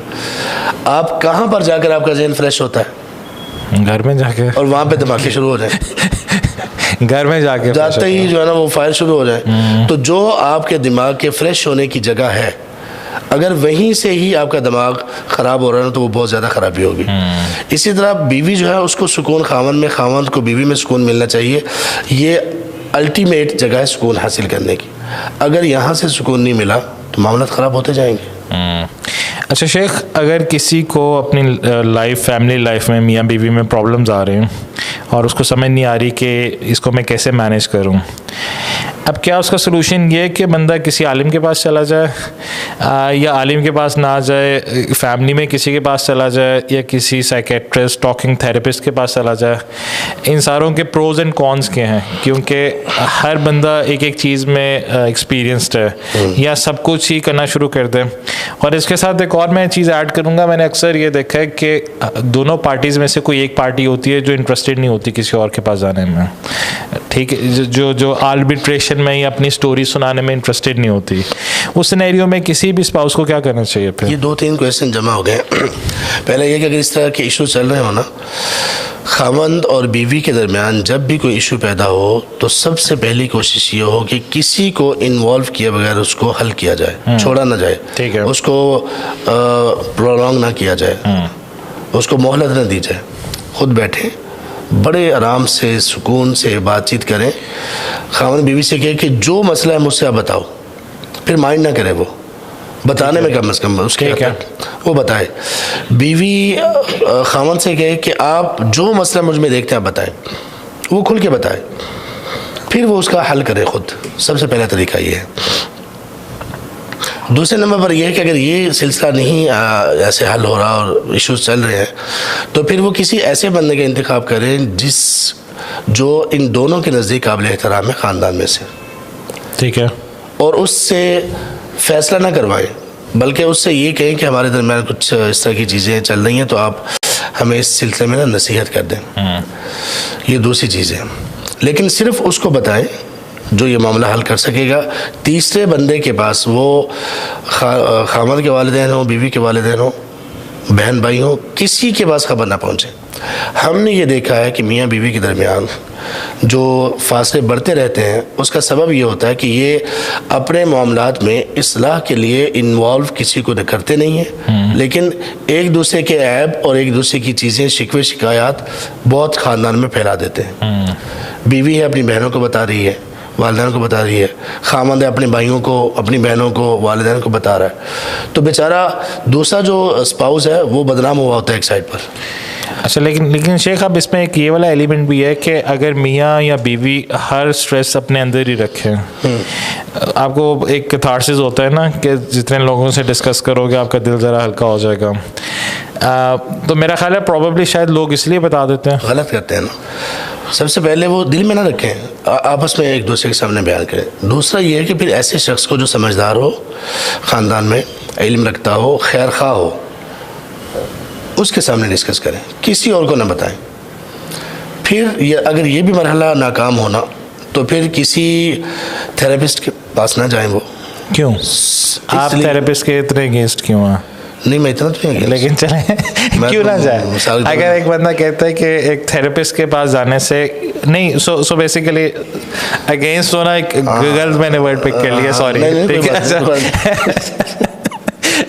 आप कहाँ पर जाकर आपका जहन फ्रेश होता है? घर में जाके, और वहाँ पे धमाके शुरू हो जाए घर में जाके जाते ही जो है ना वो फायर शुरू हो जाए। तो जो आपके दिमाग के फ्रेश होने की जगह है, अगर वहीं से ही आपका दिमाग ख़राब हो रहा है तो वो बहुत ज़्यादा ख़राबी होगी। इसी तरह बीवी जो है उसको सुकून खावंद में, खावंद को बीवी में सुकून मिलना चाहिए। ये अल्टीमेट जगह है सुकून हासिल करने की। अगर यहाँ से सुकून नहीं मिला तो मामला ख़राब होते जाएंगे। अच्छा शेख, अगर किसी को अपनी लाइफ, फैमिली लाइफ में मियाँ बीवी में प्रॉब्लम्स आ रहे हैं और उसको समझ नहीं आ रही कि इसको मैं कैसे मैनेज करूं, अब क्या उसका सलूशन ये है कि बंदा किसी आलिम के पास चला जाए, या आलिम के पास ना जाए, फैमिली में किसी के पास चला जाए, या किसी साइकेट्रिस्ट, टॉकिंग थेरेपिस्ट के पास चला जाए? इन सारों के प्रोज एंड कॉन्स के हैं, क्योंकि हर बंदा एक एक चीज़ में एक्सपीरियंस्ड है, या सब कुछ ही करना शुरू कर दे। और इसके साथ एक और मैं चीज़ ऐड करूँगा, मैंने अक्सर ये देखा है कि दोनों पार्टीज़ में से कोई एक पार्टी होती है जो इंटरेस्टेड नहीं होती किसी और के पास जाने में। ठीक है, जो आर्बिट्रेशन में ही अपनी स्टोरी सुनाने में इंटरेस्टेड नहीं होती, उस सिनेरियो में किसी भी स्पाउस को क्या करना चाहिए? फिर ये 2-3 क्वेश्चन जमा हो गए। पहले ये कि अगर इस तरह के इशू चल रहे हो ना, खावंद और बीवी के दरमियान जब भी कोई इशू पैदा हो तो सबसे पहली कोशिश ये हो कि किसी को इन्वॉल्व किए बगैर उसको हल किया जाए, छोड़ा ना जाए, ठीक है, उसको प्रोलॉन्ग ना किया जाए, उसको मोहलत ना दी जाए। खुद बैठे बड़े आराम से सुकून से बातचीत करें, खावंद बीवी से कहे कि जो मसला है मुझसे आप बताओ, फिर माइंड ना करे, वो बताने में कम से कम उसके ठीक है। वो बताए। बीवी खामन से कहे कि आप जो मसला मुझ में देखते हैं आप बताएं, वो खुल के बताए, फिर वो उसका हल करे खुद। सबसे पहला तरीका ये है। दूसरे नंबर पर यह है कि अगर ये सिलसिला नहीं ऐसे हल हो रहा और इश्यूज चल रहे हैं, तो फिर वो किसी ऐसे बंदे का इंतखाब करें जो इन दोनों के नज़दीक काबिल एहतराम है ख़ानदान में से, ठीक है, और उससे फ़ैसला ना करवाएं, बल्कि उससे ये कहें कि हमारे दरमियान कुछ इस तरह की चीज़ें चल रही हैं, तो आप हमें इस सिलसिले में ना नसीहत कर दें। ये दूसरी चीज़ है। लेकिन सिर्फ उसको बताएं जो ये मामला हल कर सकेगा। तीसरे बंदे के पास, वो खामद के वालिदैन हो, बीवी के वालिदैन हो, बहन भाई हो, किसी के पास खबर ना पहुँचे। हमने ये देखा है कि मियाँ बीवी के दरमियान जो फासले बढ़ते रहते हैं, उसका सबब ये होता है कि ये अपने मामलात में इस्लाह के लिए इन्वॉल्व किसी को करते नहीं हैं, लेकिन एक दूसरे के ऐब और एक दूसरे की चीज़ें, शिकवे शिकायत बहुत ख़ानदान में फैला देते हैं। बीवी है अपनी बहनों को बता रही है, वालिदैन को बता रही है, खामद है अपने भाइयों को, अपनी बहनों को, वालिदैन को बता रहा है, तो बेचारा दूसरा जो स्पाउस है वो बदनाम हुआ होता है एक साइड पर। अच्छा, लेकिन शेख अब इसमें एक ये वाला एलिमेंट भी है कि अगर मियाँ या बीवी हर स्ट्रेस अपने अंदर ही रखें, आपको एक कैथार्सिस होता है ना कि जितने लोगों से डिस्कस करोगे आपका दिल ज़रा हल्का हो जाएगा, तो मेरा ख्याल है प्रॉबेबली शायद लोग इसलिए बता देते हैं। गलत करते हैं ना। सबसे पहले वो दिल में ना रखें, आपस में एक दूसरे के सामने बयान करें। दूसरा ये है कि फिर ऐसे शख्स को जो समझदार हो, ख़ानदान में इल्म रखता हो, खैर खा हो, उसके सामने डिस्कस करें, किसी और को ना बताएं। फिर ये अगर ये भी मरहला नाकाम होना, तो फिर किसी थेरेपिस्ट के पास ना जाएं। वो क्यों? आप थेरेपिस्ट के इतने अगेंस्ट क्यों हैं? नहीं, मैं इतना तो नहीं, लेकिन चले क्यों ना जाए? अगर एक बंदा कहता है कि एक थेरेपिस्ट के पास जाने से नहीं, सो बेसिकली अगेंस्ट होना, एक गलत मैंने वर्ड पिक कर लिया, सॉरी, ठीक है,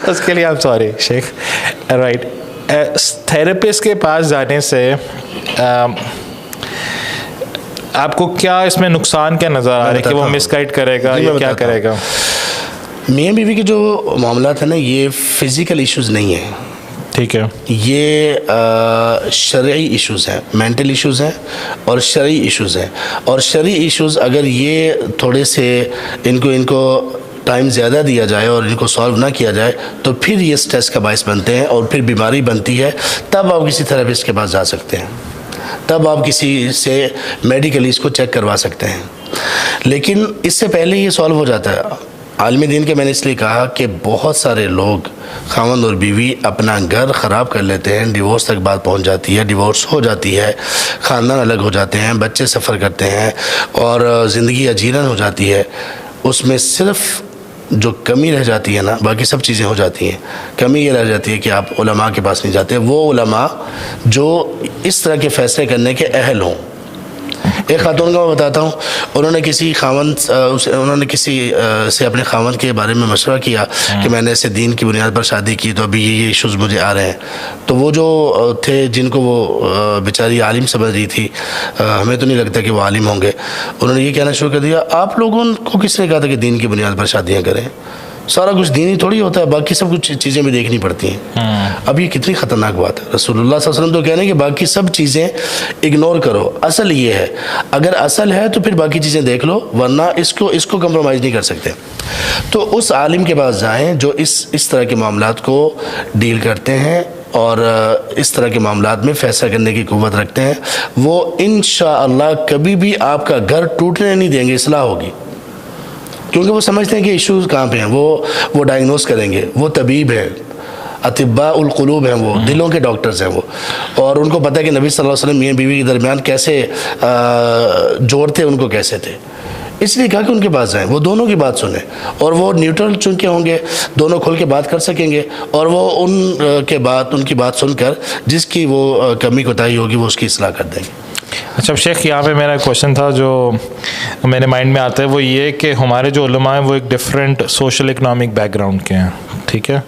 उसके लिए आप सॉरी शेख, राइट। थेरेपिस्ट के पास जाने से आपको क्या इसमें नुकसान क्या नज़र आ रहा है कि वो मिसगाइड करेगा या क्या करेगा? मियाँ बीवी के जो मामला है ना, ये फिज़िकल इश्यूज़ नहीं है, ठीक है, ये शरई इश्यूज़ हैं, मेंटल इश्यूज़ हैं और शरई इश्यूज़ हैं। और शरई इश्यूज़ अगर ये थोड़े से इनको टाइम ज़्यादा दिया जाए और इनको सॉल्व ना किया जाए, तो फिर ये स्ट्रेस का बायस बनते हैं और फिर बीमारी बनती है। तब आप किसी थेरेपिस्ट के पास जा सकते हैं, तब आप किसी से मेडिकली इसको चेक करवा सकते हैं, लेकिन इससे पहले ये सॉल्व हो जाता है। आलमी दीन के मैंने इसलिए कहा कि बहुत सारे लोग, खामद और बीवी, अपना घर ख़राब कर लेते हैं, डिवोर्स तक बात पहुंच जाती है, डिवोर्स हो जाती है, ख़ानदान अलग हो जाते हैं, बच्चे सफ़र करते हैं और ज़िंदगी अजीरन हो जाती है। उसमें सिर्फ़ जो कमी रह जाती है ना, बाकी सब चीज़ें हो जाती हैं, कमी ये रह जाती है कि आप उलमा के पास नहीं जाते, वो उलमा जो इस तरह के फ़ैसले करने के अहल हों। एक खातून का मैं बताता हूँ, उन्होंने किसी से अपने खामन के बारे में मशवरा किया कि मैंने ऐसे दीन की बुनियाद पर शादी की, तो अभी ये इश्यूज़ मुझे आ रहे हैं। तो वो जो थे, जिनको वो बेचारी आलिम समझ रही थी, हमें तो नहीं लगता कि वो आलिम होंगे, उन्होंने ये कहना शुरू कर दिया, आप लोगों को किसने कहा था कि दीन की बुनियाद पर शादियाँ करें? सारा कुछ दीन ही थोड़ी होता है, बाकी सब कुछ चीज़ें भी देखनी पड़ती हैं। अब ये कितनी ख़तरनाक बात है। रसूलुल्लाह सल्लल्लाहु अलैहि वसल्लम तो कह रहे हैं कि बाकी सब चीज़ें इग्नोर करो, असल ये है, अगर असल है तो फिर बाकी चीज़ें देख लो, वरना इसको कंप्रोमाइज़ नहीं कर सकते। तो उस आलिम के पास जाएं जो इस तरह के मामलात को डील करते हैं और इस तरह के मामलात में फ़ैसला करने की क़ुव्वत रखते हैं। वो इंशाअल्लाह कभी भी आपका घर टूटने नहीं देंगे, इस्लाह होगी, क्योंकि वो समझते हैं कि इश्यूज़ कहाँ पे हैं। वो डायग्नोस करेंगे, वो तबीब हैं, अतिब्बा उल कुलूब हैं, वो दिलों के डॉक्टर्स हैं वो, और उनको पता है कि नबी सल्लल्लाहु अलैहि वसल्लम मियाँ बीवी के दरमियान कैसे जोड़ते, उनको कैसे थे। इसलिए कहा कि उनके पास जाएं, वो दोनों की बात सुने और वो न्यूट्रल चुन के होंगे, दोनों खुल के बात कर सकेंगे, और वो उनकी बात सुनकर जिसकी वो कमी कोताही होगी वो उसकी इस्लाह कर देंगे। अच्छा शेख, यहाँ पे मेरा क्वेश्चन था जो मेरे माइंड में आता है, वो ये कि हमारे जो उलमा हैं वो एक डिफरेंट सोशल इकनॉमिक बैकग्राउंड के हैं, ठीक है,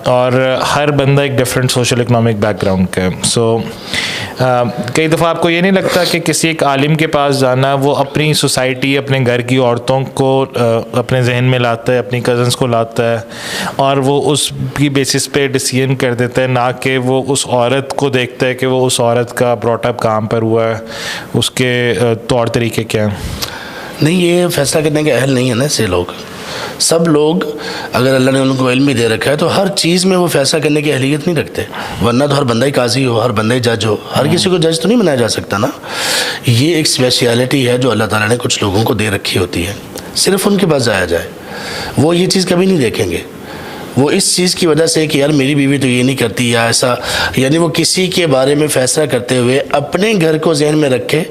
और हर बंदा एक डिफरेंट सोशल इकनॉमिक बैकग्राउंड का है। सो कई दफ़ा आपको ये नहीं लगता कि किसी एक आलिम के पास जाना वो अपनी सोसाइटी, अपने घर की औरतों को अपने जहन में लाता है, अपनी कज़न्स को लाता है और वो उसकी बेसिस पे डिसीजन कर देता है, ना कि वो उस औरत को देखता है कि वो उस औरत का ब्रॉटअप कहाँ पर हुआ है, उसके तौर तरीके क्या हैं? नहीं, ये फैसला करने के अहल नहीं है ना ऐसे लोग। सब लोग, अगर अल्लाह ने उनको इल्म भी दे रखा है तो हर चीज़ में वो फैसला करने की अहलियत नहीं रखते, वरना तो हर बंदा ही काजी हो, हर बंदा ही जज हो, हर किसी को जज तो नहीं बनाया जा सकता ना। ये एक स्पेशलिटी है जो अल्लाह ताला ने कुछ लोगों को दे रखी होती है, सिर्फ उनके पास जाया जाए। वो ये चीज़ कभी नहीं देखेंगे, वो इस चीज़ की वजह से कि यार मेरी बीवी तो ये नहीं करती या ऐसा, यानी वो किसी के बारे में फ़ैसला करते हुए अपने घर को जहन में रखे,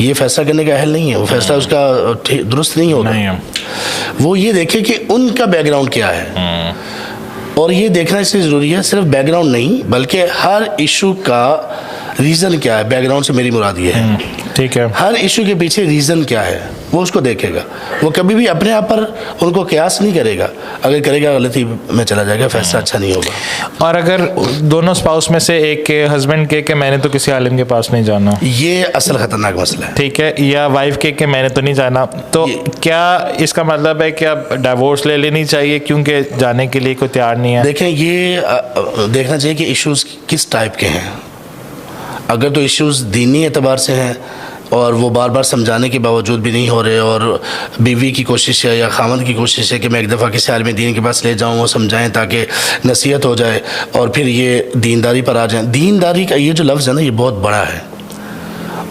ये फैसला करने का अहल नहीं है, वो फैसला उसका दुरुस्त नहीं होगा। वो ये देखे कि उनका बैकग्राउंड क्या है, और ये देखना इसलिए ज़रूरी है, सिर्फ बैकग्राउंड नहीं बल्कि हर इशू का रीज़न क्या है। बैकग्राउंड से मेरी मुराद ये है, ठीक है, हर इशू के पीछे रीज़न क्या है वो उसको देखेगा। वो कभी भी अपने आप पर उनको कयास नहीं करेगा, अगर करेगा गलती में चला जाएगा, फैसला अच्छा नहीं होगा। और अगर दोनों स्पाउस में से एक के हस्बैंड के मैंने तो किसी आलिम के पास नहीं जाना, ये असल ख़तरनाक मसला है, ठीक है, या वाइफ के मैंने तो नहीं जाना, तो क्या इसका मतलब है कि अब डाइवोर्स ले लेनी चाहिए क्योंकि जाने के लिए कोई तैयार नहीं है? देखें, ये देखना चाहिए कि इश्यूज़ किस टाइप के हैं। अगर तो इश्यूज़ दीनी एतबार से हैं और वो बार बार समझाने के बावजूद भी नहीं हो रहे, और बीवी की कोशिश है या खामद की कोशिश है कि मैं एक दफ़ा किसी आलिम दीन के पास ले जाऊँ, वो समझाएं ताकि नसीहत हो जाए और फिर ये दीनदारी पर आ जाएं। दीनदारी का ये जो लफ्ज़ है ना, ये बहुत बड़ा है,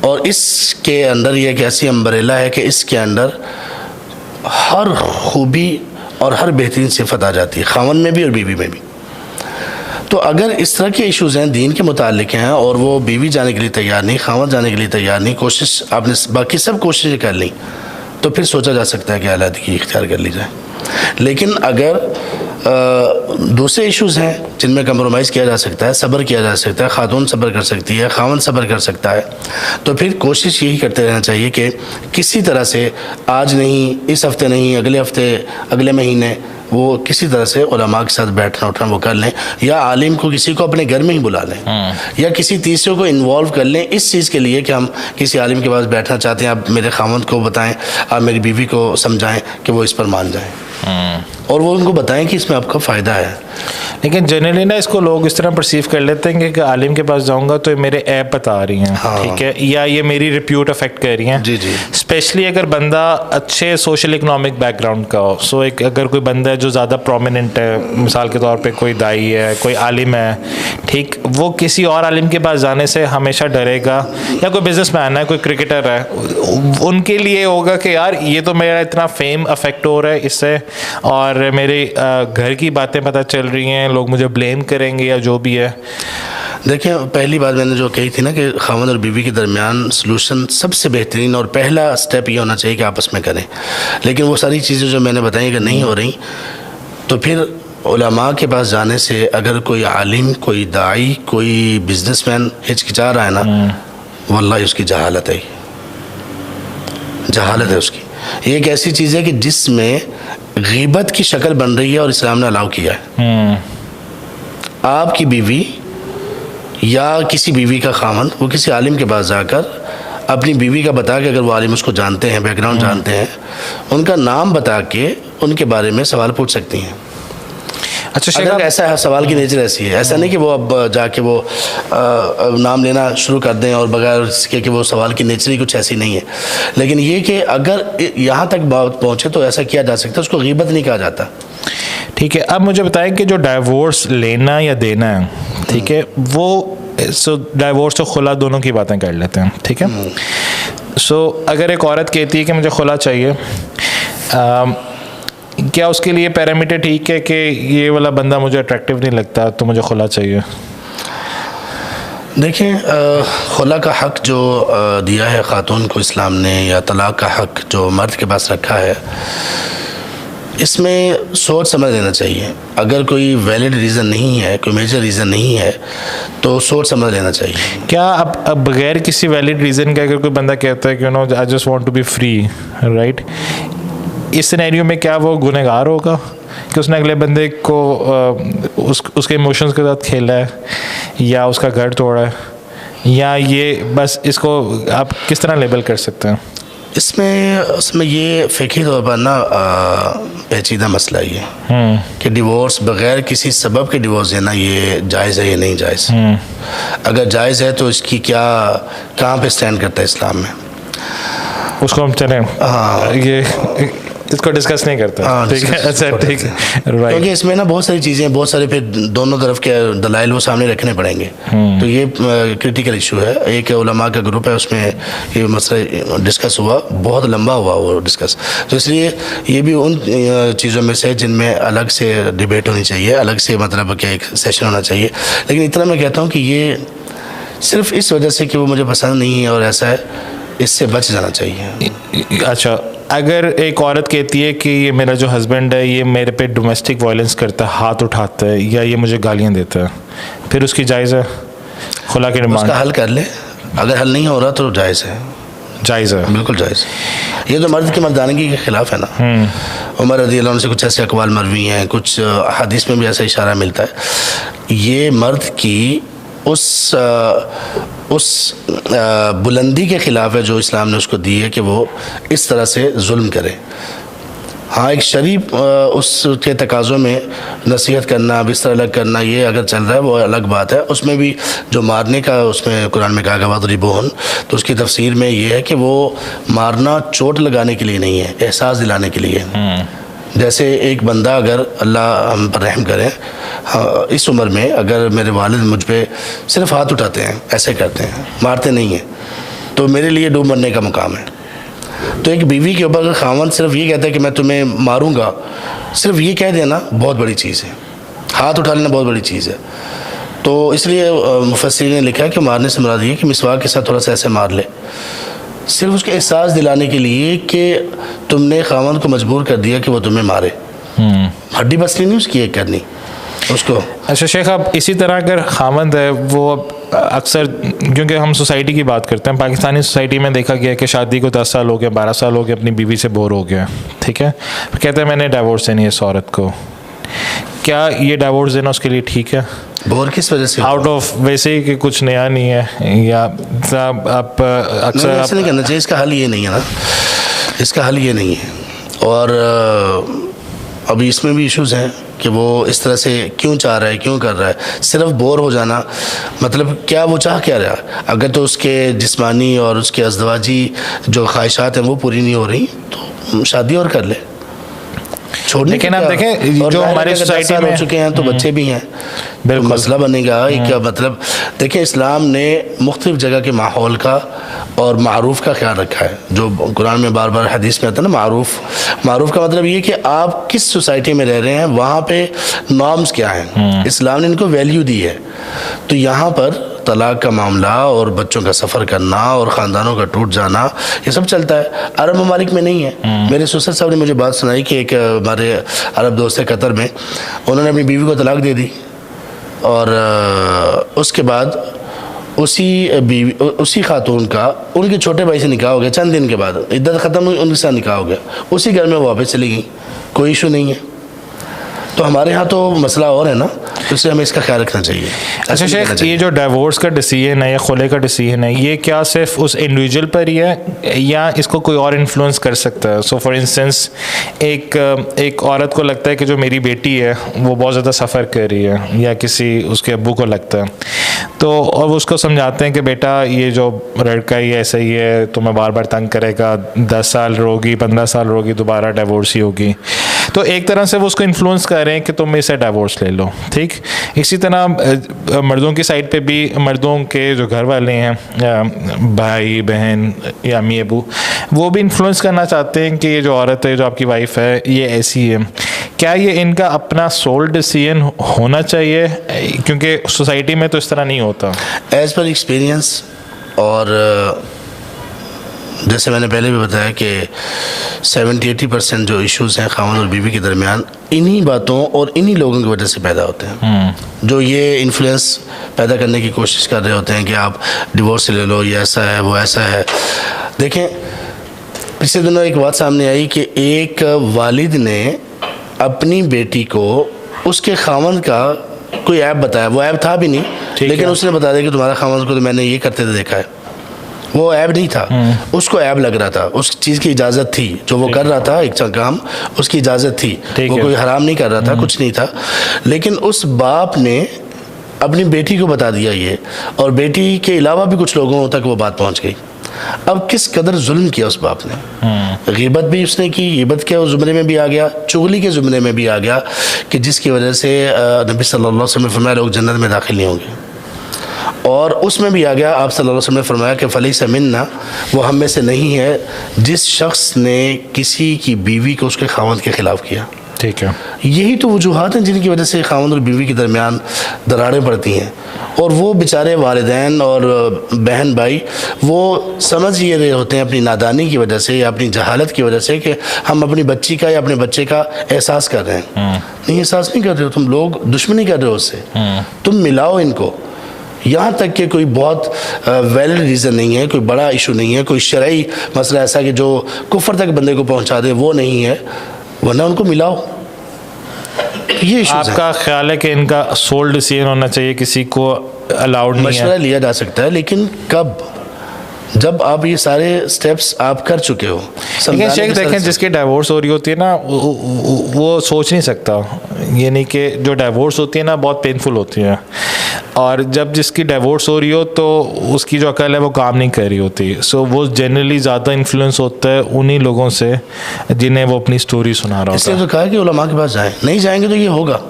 और इसके अंदर ये एक ऐसी अम्ब्रेला है कि इसके अंदर हर खूबी और हर बेहतरीन सिफत आ जाती है, खामद में भी और बीवी में भी। तो अगर इस तरह के इश्यूज़ हैं, दीन के मुतालिक हैं, और वो बीवी जाने के लिए तैयार नहीं, खामद जाने के लिए तैयार नहीं, कोशिश आपने बाकी सब कोशिशें कर ली, तो फिर सोचा जा सकता है कि अलहदगी इख्तियार कर ली जाए। लेकिन अगर दूसरे इश्यूज़ हैं जिनमें कंप्रोमाइज़ किया जा सकता है, सब्र किया जा सकता है, खातून सब्र कर सकती है, खामद सब्र कर सकता है, तो फिर कोशिश यही करते रहना चाहिए कि किसी तरह से, आज नहीं, इस हफ़्ते नहीं, अगले हफ़्ते, अगले महीने, वो किसी तरह से उलमा के साथ बैठना उठना वो कर लें, या आलिम को किसी को अपने घर में ही बुला लें, या किसी तीसरे को इन्वॉल्व कर लें इस चीज़ के लिए कि हम किसी आलिम के पास बैठना चाहते हैं, आप मेरे खामद को बताएं, आप मेरी बीवी को समझाएं कि वो इस पर मान जाएं, और वो उनको बताएं कि इसमें आपका फ़ायदा है। लेकिन जनरली ना इसको लोग इस तरह परसीव कर लेते हैं कि आलिम के पास जाऊंगा तो ये मेरे ऐप बता रही हैं, हाँ, ठीक है, या ये मेरी रिप्यूट अफेक्ट कर रही हैं। जी जी। स्पेशली अगर बंदा अच्छे सोशल इकोनॉमिक बैकग्राउंड का हो, सो एक अगर कोई बंदा है जो ज़्यादा प्रोमिनेंट है, मिसाल के तौर पे कोई दाई है, कोई आलिम है, ठीक, वो किसी और आलिम के पास जाने से हमेशा डरेगा, या कोई बिजनेसमैन है, कोई क्रिकेटर है, उनके लिए होगा कि यार ये तो मेरा इतना फेम अफेक्ट हो रहा है इससे, और मेरे घर की बातें पता चल रही हैं, लोग मुझे ब्लेम करेंगे या जो भी है। देखिए, पहली बात मैंने जो कही थी ना कि खामद और बीवी के दरमियान सलूशन सबसे बेहतरीन और पहला स्टेप ये होना चाहिए कि आपस में करें। लेकिन वो सारी चीज़ें जो मैंने बताई अगर नहीं हो रही, तो फिर उलमा के पास जाने से, अगर कोई आलिम, कोई दाई, कोई बिजनेसमैन हिचकिचा रहा है ना, वल्लाही उसकी जहालत है, जहालत है उसकी। ये एक ऐसी चीज़ है कि जिसमें गीबत की शक्ल बन रही है और इस्लाम ने अलाउ किया है। आपकी बीवी या किसी बीवी का खामन वो किसी आलिम के पास जाकर अपनी बीवी का बता के, अगर वो आलिम उसको जानते हैं, बैकग्राउंड जानते हैं, उनका नाम बता के उनके बारे में सवाल पूछ सकती हैं। अच्छा, अगर ऐसा है, सवाल की नेचर ऐसी है, ऐसा नहीं कि वो अब जाके वो नाम लेना शुरू कर दें और बगैर इसके कि वो सवाल की नेचर ही कुछ ऐसी नहीं है। लेकिन ये कि अगर यहाँ तक बात पहुँचे तो ऐसा किया जा सकता है, उसको गीबत नहीं कहा जाता। ठीक है, अब मुझे बताएं कि जो डाइवोर्स लेना या देना है, ठीक है, वो सो डाइवोर्स और खुला दोनों की बातें कर लेते हैं, ठीक है। सो अगर एक औरत कहती है कि मुझे खुला चाहिए, क्या उसके लिए पैरामीटर ठीक है कि ये वाला बंदा मुझे अट्रैक्टिव नहीं लगता तो मुझे खुला चाहिए? देखें, खुला का हक़ जो दिया है ख़ातून को इस्लाम ने, या तलाक़ का हक़ जो मर्द के पास रखा है, इसमें सोच समझ लेना चाहिए। अगर कोई वैलिड रीज़न नहीं है, कोई मेजर रीज़न नहीं है, तो सोच समझ लेना चाहिए। क्या अब बगैर किसी वैलिड रीज़न के अगर कोई बंदा कहता है कि no I just want to be free, right, इस सिनेरियो में क्या वो गुनहगार होगा कि उसने अगले बंदे को उसके इमोशंस के साथ खेला है या उसका घर तोड़ा है या ये बस इसको आप किस तरह लेबल कर सकते हैं? इसमें ये फ़िक़ही तौर पर ना पेचीदा मसला ही है कि डिवोर्स बग़ैर किसी सबब के डिवोर्स देना ये जायज़ है या नहीं जायज़। अगर जायज़ है तो इसकी कहाँ पे स्टैंड करता है इस्लाम में, उसको हम चलें। हाँ, ये इसको डिस्कस नहीं करता। हाँ, ठीक है, अच्छा ठीक है, राइट। क्योंकि इसमें ना बहुत सारी चीज़ें, बहुत सारे फिर दोनों तरफ के दलाइल वो सामने रखने पड़ेंगे। तो ये क्रिटिकल इशू है। एक उलमा का ग्रुप है, उसमें ये मसला डिस्कस हुआ, बहुत लंबा हुआ वो डिस्कस। तो इसलिए ये भी उन चीज़ों में से जिनमें अलग से डिबेट होनी चाहिए, अलग से मतलब कि एक सेशन होना चाहिए। लेकिन इतना मैं कहता हूँ कि ये सिर्फ इस वजह से कि वो मुझे पसंद नहीं है और ऐसा है, इससे बच जाना चाहिए। अच्छा, अगर एक औरत कहती है कि ये मेरा जो हस्बैंड है ये मेरे पे डोमेस्टिक वायलेंस करता है, हाथ उठाता है या ये मुझे गालियाँ देता है, फिर उसकी जायज़ है खुला की डिमांड? उसका हल कर ले, अगर हल नहीं हो रहा तो जायज़ है। जायज़ है, बिल्कुल जायज़। ये तो मर्द की मर्दानगी के ख़िलाफ़ है ना। उमर रज़ी अल्लाह अन्हु से कुछ ऐसे अक़वाल मरवी हैं, कुछ हदीस में भी ऐसा इशारा मिलता है। ये मर्द की उस बुलंदी के ख़िलाफ़ है जो इस्लाम ने उसको दी है कि वो इस तरह से जुल्म करे। हाँ, एक शरीफ उसके तकाज़ों में नसीहत करना, बिस्तर अलग करना, ये अगर चल रहा है वो अलग बात है। उसमें भी जो मारने का उसमें कुरान में कहा गया वज़रिबूहुन, तो उसकी तफसीर में ये है कि वो मारना चोट लगाने के लिए नहीं है, एहसास दिलाने के लिए। जैसे एक बंदा, अगर अल्लाह हम पर रहम करे, हाँ, इस उम्र में अगर मेरे वालिद मुझ पे सिर्फ हाथ उठाते हैं, ऐसे करते हैं, मारते नहीं हैं, तो मेरे लिए डूब मरने का मुकाम है। तो एक बीवी के ऊपर अगर खावंद सिर्फ ये कहता है कि मैं तुम्हें मारूंगा, सिर्फ ये कह देना बहुत बड़ी चीज़ है, हाथ उठा लेना बहुत बड़ी चीज़ है। तो इसलिए मुफस्सिरीन ने लिखा है कि मारने से मुराद ये कि मिसवाक के साथ थोड़ा सा ऐसे मार ले, सिर्फ उसके एहसास दिलाने के लिए कि तुमने खावंद को मजबूर कर दिया कि वो तुम्हें मारे। हड्डी बसनी नहीं उसकी एक करनी उसको। अच्छा शेख, अब इसी तरह अगर खावंद है वो अक्सर, क्योंकि हम सोसाइटी की बात करते हैं, पाकिस्तानी सोसाइटी में देखा गया कि शादी को 10 साल हो गए, 12 साल हो गए, अपनी बीवी से बोर हो गया, ठीक है, कहते हैं मैंने डिवोर्स देनी है इस औरत को। क्या ये डिवोर्स देना उसके लिए ठीक है? बोर किस वजह से? आउट ऑफ वैसे ही कि कुछ नया नहीं है, या आप अक्सर ऐसा नहीं करना चाहिए। इसका हल ये नहीं है ना, इसका हल ये नहीं है। और अभी इसमें भी इश्यूज़ हैं कि वो इस तरह से क्यों चाह रहा है, क्यों कर रहा है। सिर्फ बोर हो जाना मतलब क्या, वो चाह क्या रहा? अगर तो उसके जिस्मानी और उसके अज़दवाजी जो ख्वाहिशात हैं वो पूरी नहीं हो रही तो शादी और कर ले, छोड़ने। लेकिन आप देखें जो हमारे सोसाइटी में हो चुके हैं तो बच्चे भी हैं, बिल्कुल मसला बनेगा। एक मतलब देखें, इस्लाम ने मुख्तलिफ जगह के माहौल का और मारूफ का ख्याल रखा है। जो कुरान में बार बार हदीस में आता है ना, मारूफ का मतलब ये कि आप किस सोसाइटी में रह रहे हैं, वहाँ पे नॉर्म्स क्या हैं, इस्लाम ने इनको वैल्यू दी है। तो यहाँ पर तलाक का मामला और बच्चों का सफ़र करना और ख़ानदानों का टूट जाना, ये सब चलता है। अरब ममालिक में नहीं है। मेरे ससुर साहब ने मुझे बात सुनाई कि एक हमारे अरब दोस्त है कतर में, उन्होंने अपनी बीवी को तलाक दे दी और उसके बाद उसी खातून का उनके छोटे भाई से निकाह हो गया। चंद दिन के बाद इद्दत ख़त्म हुई, उनके साथ निकाह हो गया, उसी घर में वापस चली गई, कोई इशू नहीं है। तो हमारे यहाँ तो मसला और है ना, तो इसलिए हमें इसका ख्याल रखना चाहिए। अच्छा शेख, ये जो डिवोर्स का डिसीजन है या खुले का डिसीजन है, ये क्या सिर्फ उस इंडिविजुअल पर ही है या इसको कोई और इन्फ्लुएंस कर सकता है? सो फॉर इंस्टेंस एक औरत को लगता है कि जो मेरी बेटी है वो बहुत ज़्यादा सफ़र कर रही है, या किसी उसके अब्बू को लगता है, तो और वो उसको समझाते हैं कि बेटा ये जो लड़का ही ऐसा ही है, तुम्हें बार बार तंग करेगा, 10 साल रोगी, 15 साल रोगी, दोबारा डिवोर्स ही होगी। तो एक तरह से वो उसको इन्फ्लुएंस कर रहे हैं कि तुम इससे डिवोर्स ले लो, ठीक। इसी तरह मर्दों की साइड पे भी, मर्दों के जो घर वाले हैं, भाई बहन या अम्मी अबू, वो भी इन्फ्लुएंस करना चाहते हैं कि ये जो औरत है, जो आपकी वाइफ है, ये ऐसी है। क्या ये इनका अपना सोल डिसीजन होना चाहिए? क्योंकि सोसाइटी में तो इस तरह नहीं होता। एज़ पर एक्सपीरियंस, और जैसे मैंने पहले भी बताया कि 70-80% जो इश्यूज़ हैं ख़ावंद और बीवी के दरमियान, इन्हीं बातों और इन्हीं लोगों की वजह से पैदा होते हैं, जो ये इन्फ्लुएंस पैदा करने की कोशिश कर रहे होते हैं कि आप डिवोर्स ले लो, ये ऐसा है, वो ऐसा है। देखें, पिछले दिनों एक बात सामने आई कि एक वालिद ने अपनी बेटी को उसके ख़ावंद का कोई ऐप बताया, वो ऐप था भी नहीं, लेकिन उसने बता दिया कि तुम्हारा खामद को तो मैंने ये करते हुए देखा है, वो ऐब नहीं था, उसको ऐब लग रहा था, उस चीज़ की इजाज़त थी, जो वो कर रहा था एक काम, उसकी इजाज़त थी, वो कोई हराम नहीं कर रहा था, कुछ नहीं था। लेकिन उस बाप ने अपनी बेटी को बता दिया ये, और बेटी के अलावा भी कुछ लोगों तक वो बात पहुंच गई। अब किस कदर जुल्म किया उस बाप ने। ग़ीबत भी उसने की, ग़ीबत के ज़ुमरे में भी आ गया, चुगली के ज़ुमरे में भी आ गया, कि जिसकी वजह से नबी सल्लल्लाहु अलैहि वसल्लम ने फरमाया लोग जन्नत में दाखिल नहीं होंगे। और उसमें भी आ गया, आप सल्लल्लाहु अलैहि वसल्लम ने फरमाया कि फलैसा मिन्ना, वो हम में से नहीं है जिस शख्स ने किसी की बीवी को उसके खावंद के ख़िलाफ़ किया। ठीक है, यही तो वजूहात हैं जिनकी वजह से खावंद और बीवी के दरमियान दरारें पड़ती हैं। और वो बेचारे वालिदैन और बहन भाई वो समझ ये रहे होते हैं अपनी नादानी की वजह से या अपनी जहालत की वजह से कि हम अपनी बच्ची का या अपने बच्चे का एहसास कर रहे हैं। नहीं, एहसास नहीं कर रहे हो तुम, लोग दुश्मनी कर रहे हो उससे। तुम मिलाओ इनको, यहाँ तक कि कोई बहुत वैलिड रीज़न नहीं है, कोई बड़ा इशू नहीं है, कोई शरई मसला ऐसा कि जो कुफ्र तक बंदे को पहुँचा दे, वो नहीं है, वरना उनको मिलाओ। ये आपका ख्याल है कि इनका सोल डिसीजन होना चाहिए, किसी को अलाउड नहीं है? मशवरा लिया जा सकता है, लेकिन कब? जब आप ये सारे स्टेप्स आप कर चुके हो। लेकिन शेख देखें, जिसकी डाइवोर्स हो रही होती है ना, वो सोच नहीं सकता, ये नहीं कि जो डाइवोर्स होती है ना बहुत पेनफुल होती है, और जब जिसकी डाइवोर्स हो रही हो तो उसकी जो अकल है वो काम नहीं कर रही होती। सो वो जनरली ज़्यादा इन्फ्लुएंस होता है उन्हीं लोगों से जिन्हें वो अपनी स्टोरी सुना रहा होता है। इसलिए तो कहा कि उलमा के पास जाएं, नहीं जाएंगे तो ये होगा,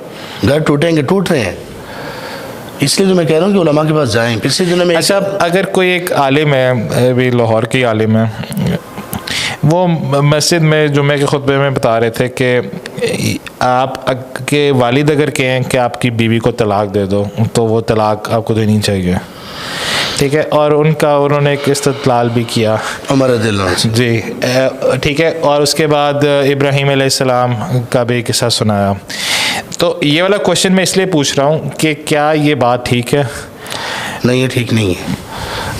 घर टूटेंगे, टूट रहे हैं। इसलिए तो मैं कह रहा हूँ कि उलमा के पास जाएं। पिछले दिनों में अच्छा, अगर कोई एक आलिम है, भी लाहौर की आलिम है, वो मस्जिद में जुम्मे के खुतबे में बता रहे थे कि आप के वालिद अगर कहें कि आपकी बीवी को तलाक दे दो तो वो तलाक आपको देनी चाहिए, ठीक है, और उन्होंने एक इस्तदलाल भी किया उमर रज़ियल्लाहु अन्हु जी, ठीक है, और उसके बाद इब्राहीम अलैहिस्सलाम का भी किस्सा सुनाया। तो ये वाला क्वेश्चन मैं इसलिए पूछ रहा हूँ कि क्या ये बात ठीक है? नहीं, ये ठीक नहीं है।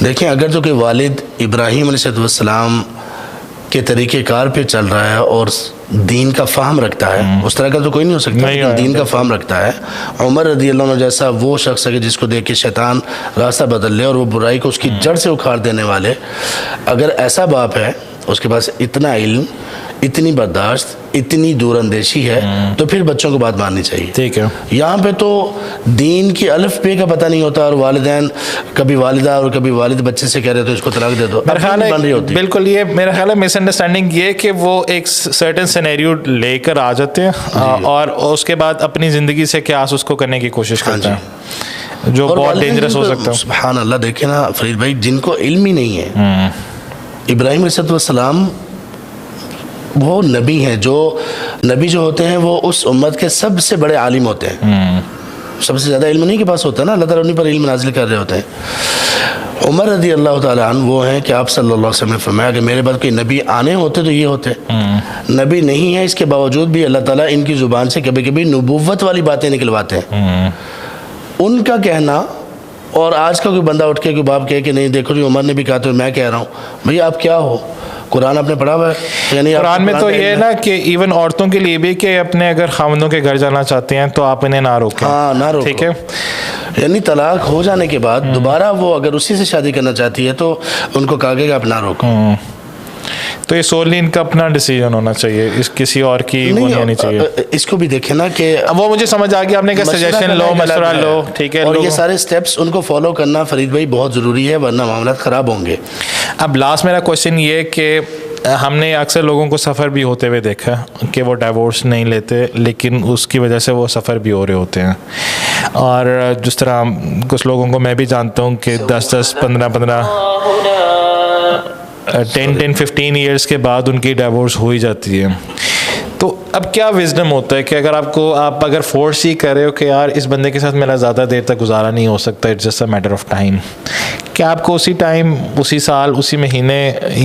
देखें, अगर तो कोई वालिद इब्राहीम अलैहिस्सलाम के तरीक़ेकार पे चल रहा है और दीन का फ़हम रखता है, उस तरह का तो कोई नहीं हो सकता, लेकिन दीन का फ़हम रखता है। उमर रज़ियल्लाहु अन्हु जैसा वो शख्स है कि जिसको देख के शैतान रास्ता बदल ले और वो बुराई को उसकी जड़ से उखाड़ देने वाले, अगर ऐसा बाप है, उसके पास इतना इल्म, इतनी बर्दाश्त, इतनी दूरअंदेशी है, तो फिर बच्चों को बात माननी चाहिए। ठीक है, यहाँ पे तो दीन की अलिफ बे का पता नहीं होता, और वालिदैन कभी वालिदा और कभी वालिद बच्चे से कह रहे तो इसको तलाक दे दो, मेरा ख्याल बन रही होती। बिल्कुल, ये मेरा ख्याल है मिसअंडरस्टैंडिंग ये कि वो एक सर्टेन सिनेरियो लेकर आ जाते हैं और उसके बाद अपनी ज़िंदगी से क्यास उसको करने की कोशिश करते हैं, जो बहुत डेंजरस हो सकता है। सुभान अल्लाह, देखे ना फरीद भाई, जिनको इल्म ही नहीं है। इब्राहीम अलैहिस्सलाम वो नबी हैं, जो नबी जो होते हैं वो उस उम्मत के सबसे बड़े आलिम होते हैं। सबसे ज़्यादा इल्म उन्हीं के पास होता है ना, अल्लाह ताला उन्हीं पर इल्म नाजिल कर रहे होते हैं। उमर रज़ियल्लाहु ताला अन्हु वो हैं कि आप सल्लल्लाहु अलैहि वसल्लम ने फरमाया कि मेरे बाद कोई नबी आने होते तो ये होते। नबी नहीं है, इसके बावजूद भी अल्लाह ताला इनकी ज़ुबान से कभी कभी नबूवत वाली बातें निकलवाते हैं। उनका कहना, और आज का कोई बंदा उठ के कोई बाप कहे कि नहीं देखो जी उमर ने भी कहा तो मैं कह रहा हूँ, भैया आप क्या हो? कुरान आपने पढ़ा हुआ है? यानी कुरान में तो ये है ना कि इवन औरतों के लिए भी कि अपने अगर खामदों के घर जाना चाहते हैं तो आप इन्हें ना रोकें। हाँ, ना रोको, ठीक है। यानी तलाक हो जाने के बाद दोबारा वो अगर उसी से शादी करना चाहती है तो उनको कहा गया आप ना रोको। तो ये सोली इनका अपना डिसीजन होना चाहिए, इस किसी और की वो नहीं होनी चाहिए। इसको भी देखे ना कि वो मुझे समझ आ गया, आपने कहा सजेशन लो, मशवरा लो, ठीक है, और ये सारे स्टेप्स उनको फॉलो करना फरीद भाई बहुत ज़रूरी है, वरना मामला ख़राब होंगे। अब लास्ट मेरा क्वेश्चन ये कि हमने अक्सर लोगों को सफ़र भी होते हुए देखा कि वो डाइवोर्स नहीं लेते, लेकिन उसकी वजह से वो सफ़र भी हो रहे होते हैं। और जिस तरह कुछ लोगों को मैं भी जानता हूँ कि 10-10, 15-15, 10-15 ईयर्स के बाद उनकी डाइवोर्स हो ही जाती है। तो अब क्या विजडम होता है कि अगर आप अगर फोर्स ही कर रहे हो कि यार इस बंदे के साथ मेरा ज़्यादा देर तक गुजारा नहीं हो सकता, it's just a matter of time, क्या आपको उसी टाइम, उसी साल, उसी महीने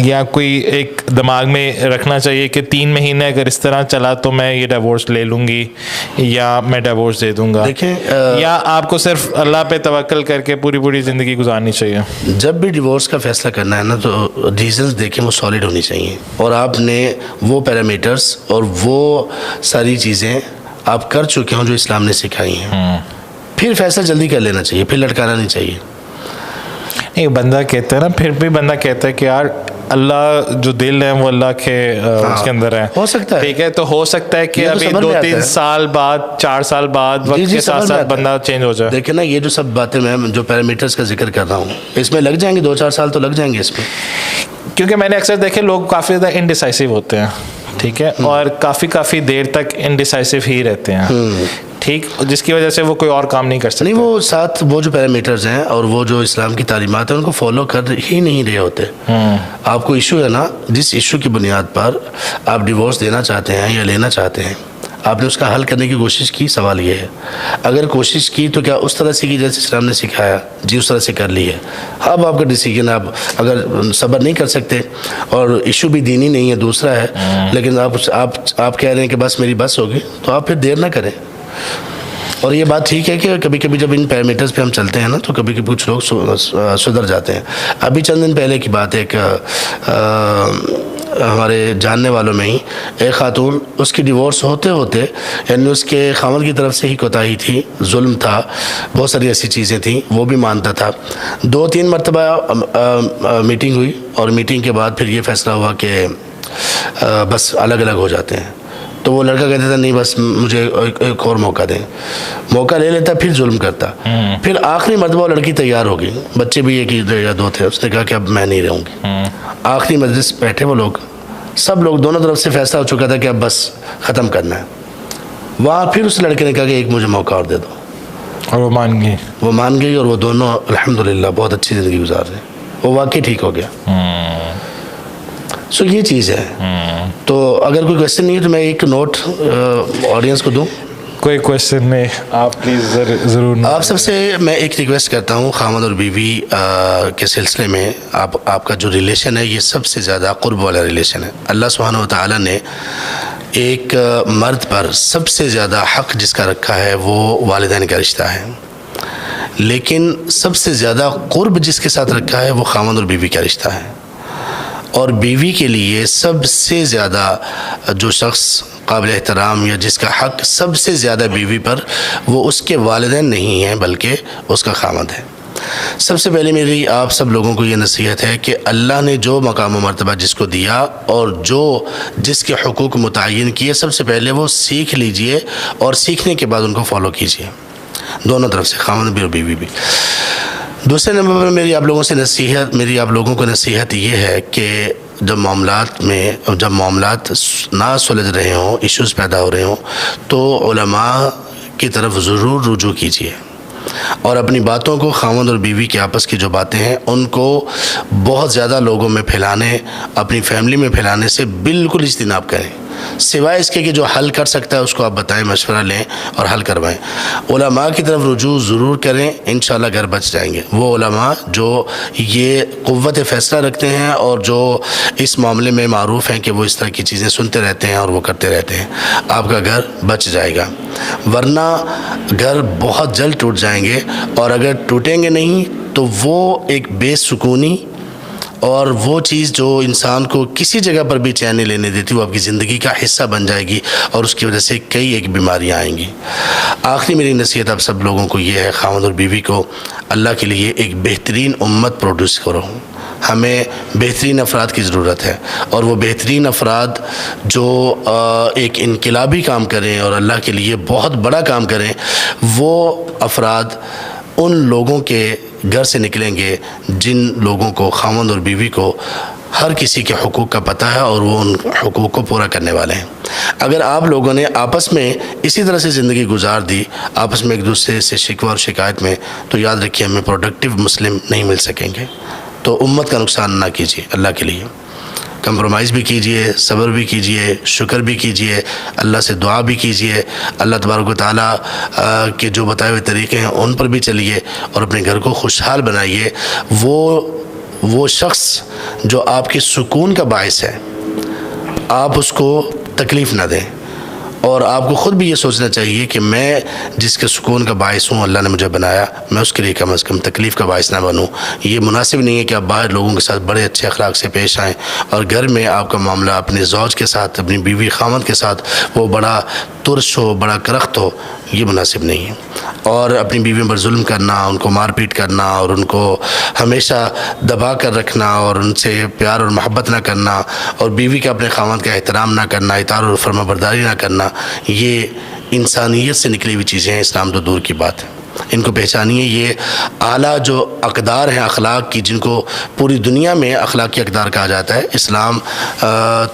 या कोई एक दिमाग में रखना चाहिए कि 3 महीने अगर इस तरह चला तो मैं ये डिवोर्स ले लूँगी या मैं डिवोर्स दे दूँगा? देखें, या आपको सिर्फ अल्लाह पे तवक्कल करके पूरी ज़िंदगी गुजारनी चाहिए? जब भी डिवोर्स का फैसला करना है ना तो रीजंस देखें वो सॉलिड होनी चाहिए, और आपने वो पैरामीटर्स और वो सारी चीज़ें आप कर चुके हों जो इस्लाम ने सिखाई हैं। फिर फैसला जल्दी कर लेना चाहिए, फिर लटकाना नहीं चाहिए। नहीं, बंदा कहता है ना, फिर भी बंदा कहता है कि यार अल्लाह जो दिल है वो अल्लाह के उसके अंदर है, हो सकता है, ठीक है, तो हो सकता है कि ये तो अभी समझ में आता 2-3 है। साल बाद, 4 साल बाद जी, वक्त जी, के साथ समझ में साथ आता है। बंदा चेंज हो जाए। देखिए ना, ये जो सब बातें मैं जो पैरामीटर्स का जिक्र कर रहा हूँ, इसमें लग जाएंगे 2-4 साल तो लग जाएंगे इसमें। क्योंकि मैंने अक्सर देखे लोग काफ़ी ज़्यादा इनडिसाइसिव होते हैं, ठीक है, और काफ़ी देर तक इनडिसाइसिव ही रहते हैं, ठीक, जिसकी वजह से वो कोई और काम नहीं कर सकते। नहीं, वो साथ वो जो पैरामीटर्स हैं और वो जो इस्लाम की तालीमात है उनको फॉलो कर ही नहीं रहे होते। आपको इशू है ना, जिस इशू की बुनियाद पर आप डिवोर्स देना चाहते हैं या लेना चाहते हैं, आपने उसका हल करने की कोशिश की, सवाल ये है, अगर कोशिश की तो क्या उस तरह से की जैसे इस्लाम ने सिखाया, जी उस तरह से कर ली है। अब आपका डिसीजन, आप अगर सब्र नहीं कर सकते और इशू भी दीनी नहीं है, दूसरा है, लेकिन आप कह रहे हैं कि बस मेरी बस होगी, तो आप फिर देर ना करें। और ये बात ठीक है कि कभी कभी जब इन पैरामीटर्स पे हम चलते हैं ना, तो कभी कभी कुछ लोग सुधर जाते हैं। अभी चंद दिन पहले की बात है, एक हमारे जानने वालों में ही एक खातून, उसकी डिवोर्स होते होते, यानी उसके खामद की तरफ से ही कोताही थी, जुल्म था, बहुत सारी ऐसी चीज़ें थी, वो भी मानता था। 2-3 मरतबा मीटिंग हुई और मीटिंग के बाद फिर ये फैसला हुआ कि बस अलग अलग हो जाते हैं। तो वो लड़का कहता था नहीं बस मुझे एक और मौका दें, मौका ले लेता, फिर जुल्म करता। फिर आखिरी मरतबा वो लड़की तैयार हो गई, बच्चे भी एक ही या 2 थे, उसने कहा कि अब मैं नहीं रहूँगी। आखिरी मजलिस बैठे वो लोग, सब लोग, दोनों तरफ से फैसला हो चुका था कि अब बस ख़त्म करना है। वहाँ फिर उस लड़के ने कहा कि एक मुझे मौका और दे दो, और वो मान गई। वो मान गई और वो दोनों अल्हम्दुलिल्लाह बहुत अच्छी ज़िंदगी गुजार रहे, वो वाकई ठीक हो गया। सो ये चीज़ है। तो अगर कोई क्वेश्चन नहीं है तो मैं एक नोट ऑडियंस को दूं। कोई क्वेश्चन नहीं, आप प्लीज़ ज़रूर। आप सबसे मैं एक रिक्वेस्ट करता हूं, खामद और बीवी के सिलसिले में आपका जो रिलेशन है ये सबसे ज़्यादा क़ुर्ब वाला रिलेशन है। अल्लाह सुब्हानहू व तआला ने एक मर्द पर सबसे ज़्यादा हक़ जिसका रखा है वो वालिदैन का रिश्ता है, लेकिन सबसे ज़्यादा क़ुर्ब जिसके साथ रखा है वो खामद और बीवी का रिश्ता है। और बीवी के लिए सबसे ज़्यादा जो शख्स काबिल एहतराम या जिसका हक़ सबसे ज़्यादा बीवी पर, वो उसके वालिदैन नहीं हैं बल्कि उसका खामद है। सबसे पहले मेरी आप सब लोगों को ये नसीहत है कि अल्लाह ने जो मकाम व मर्तबा जिसको दिया और जो जिसके हुकूक मुतय्यन किए, सबसे पहले वो सीख लीजिए और सीखने के बाद उनको फॉलो कीजिए, दोनों तरफ से, खामद भी और बीवी भी। दूसरे नंबर पर मेरी आप लोगों को नसीहत ये है कि जब मामलात ना सुलझ रहे हों, इश्यूज़ पैदा हो रहे हों, तो उलमा की तरफ ज़रूर रुजू कीजिए और अपनी बातों को, खामद और बीवी की आपस की जो बातें हैं उनको बहुत ज़्यादा लोगों में फैलाने, अपनी फैमिली में फैलाने से बिल्कुल इज्तिनाब करें, सिवाय इसके कि जो हल कर सकता है उसको आप बताएं, मशवरा लें और हल करवाएं। उलमा की तरफ रुजू ज़रूर करें, इंशाल्लाह घर बच जाएंगे। वो उलमा जो ये क़ुव्वत फ़ैसला रखते हैं और जो इस मामले में मारूफ़ हैं कि वो इस तरह की चीज़ें सुनते रहते हैं और वो करते रहते हैं, आपका घर बच जाएगा। वरना घर बहुत जल्द टूट जाएंगे, और अगर टूटेंगे नहीं तो वो एक बेसुकूनी और वो चीज़ जो इंसान को किसी जगह पर भी चैन नहीं लेने देती, वो आपकी ज़िंदगी का हिस्सा बन जाएगी और उसकी वजह से कई एक बीमारियाँ आएंगी। आखिरी मेरी नसीहत आप सब लोगों को ये है, खामद और बीवी को अल्लाह के लिए एक बेहतरीन उम्मत प्रोड्यूस करो। हमें बेहतरीन अफराद की ज़रूरत है, और वो बेहतरीन अफराद जो एक इनकलाबी काम करें और अल्लाह के लिए बहुत बड़ा काम करें, वो अफराद उन लोगों के घर से निकलेंगे जिन लोगों को, खामद और बीवी को, हर किसी के हुकूक का पता है और वो उन हुकूक को पूरा करने वाले हैं। अगर आप लोगों ने आपस में इसी तरह से ज़िंदगी गुजार दी, आपस में एक दूसरे से शिकवा और शिकायत में, तो याद रखिए हमें प्रोडक्टिव मुस्लिम नहीं मिल सकेंगे। तो उम्मत का नुकसान ना कीजिए, अल्लाह के लिए कंप्रोमाइज़ भी कीजिए, सब्र भी कीजिए, शुक्र भी कीजिए, अल्लाह से दुआ भी कीजिए, अल्लाह तबारक व तआला के जो बताए हुए तरीक़े हैं उन पर भी चलिए और अपने घर को खुशहाल बनाइए। वो शख्स जो आपके सुकून का बायस है, आप उसको तकलीफ़ ना दें, और आपको ख़ुद भी ये सोचना चाहिए कि मैं जिसके सुकून का बायस हूँ, अल्लाह ने मुझे बनाया, मैं उसके लिए कम से कम तकलीफ़ का बायस ना बनूँ। ये मुनासिब नहीं है कि आप बाहर लोगों के साथ बड़े अच्छे अखलाक से पेश आएँ और घर में आपका मामला अपने ज़ौज के साथ, अपनी बीवी खामद के साथ वो बड़ा तुरश हो, बड़ा करख्त हो, ये मुनासिब नहीं है। और अपनी बीवियों पर जुल्म करना, उनको मारपीट करना और उनको हमेशा दबा कर रखना और उनसे प्यार और मोहब्बत ना करना और बीवी का अपने खामद का एहतराम ना करना, इताअत और फरमाबरदारी ना करना, ये इंसानियत से निकली हुई चीज़ें हैं, इस्लाम तो दूर की बात है। इनको पहचानिए। ये आला जो अक़दार हैं अखलाक की, जिनको पूरी दुनिया में अखलाकी अक़दार कहा जाता है, इस्लाम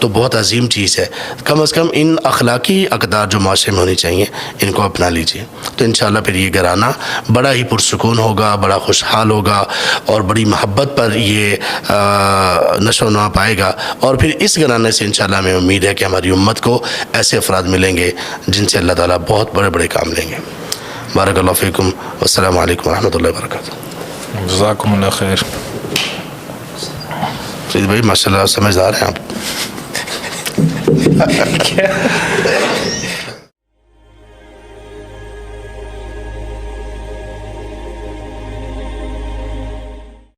तो बहुत अजीम चीज़ है। कम से कम इन अखलाकी अक़दार जो माशरे में होनी चाहिए, इनको अपना लीजिए, तो इंशाअल्लाह फिर ये घराना बड़ा ही पुरसुकून होगा, बड़ा खुशहाल होगा और बड़ी मोहब्बत पर ये नशो नुमा पाएगा। और फिर इस घराने से इंशाअल्लाह हमें उम्मीद है कि हमारी उम्मत को ऐसे अफराद मिलेंगे जिनसे अल्लाह ताला बहुत बड़े बड़े काम लेंगे। बारकल्लाहु फ़ीकुम, अस्सलामु अलैकुम रहमतुल्लाहि व बरकातुहू। जज़ाकुमुल्लाह खैर। भाई माशाल्लाह समझदार हैं आप।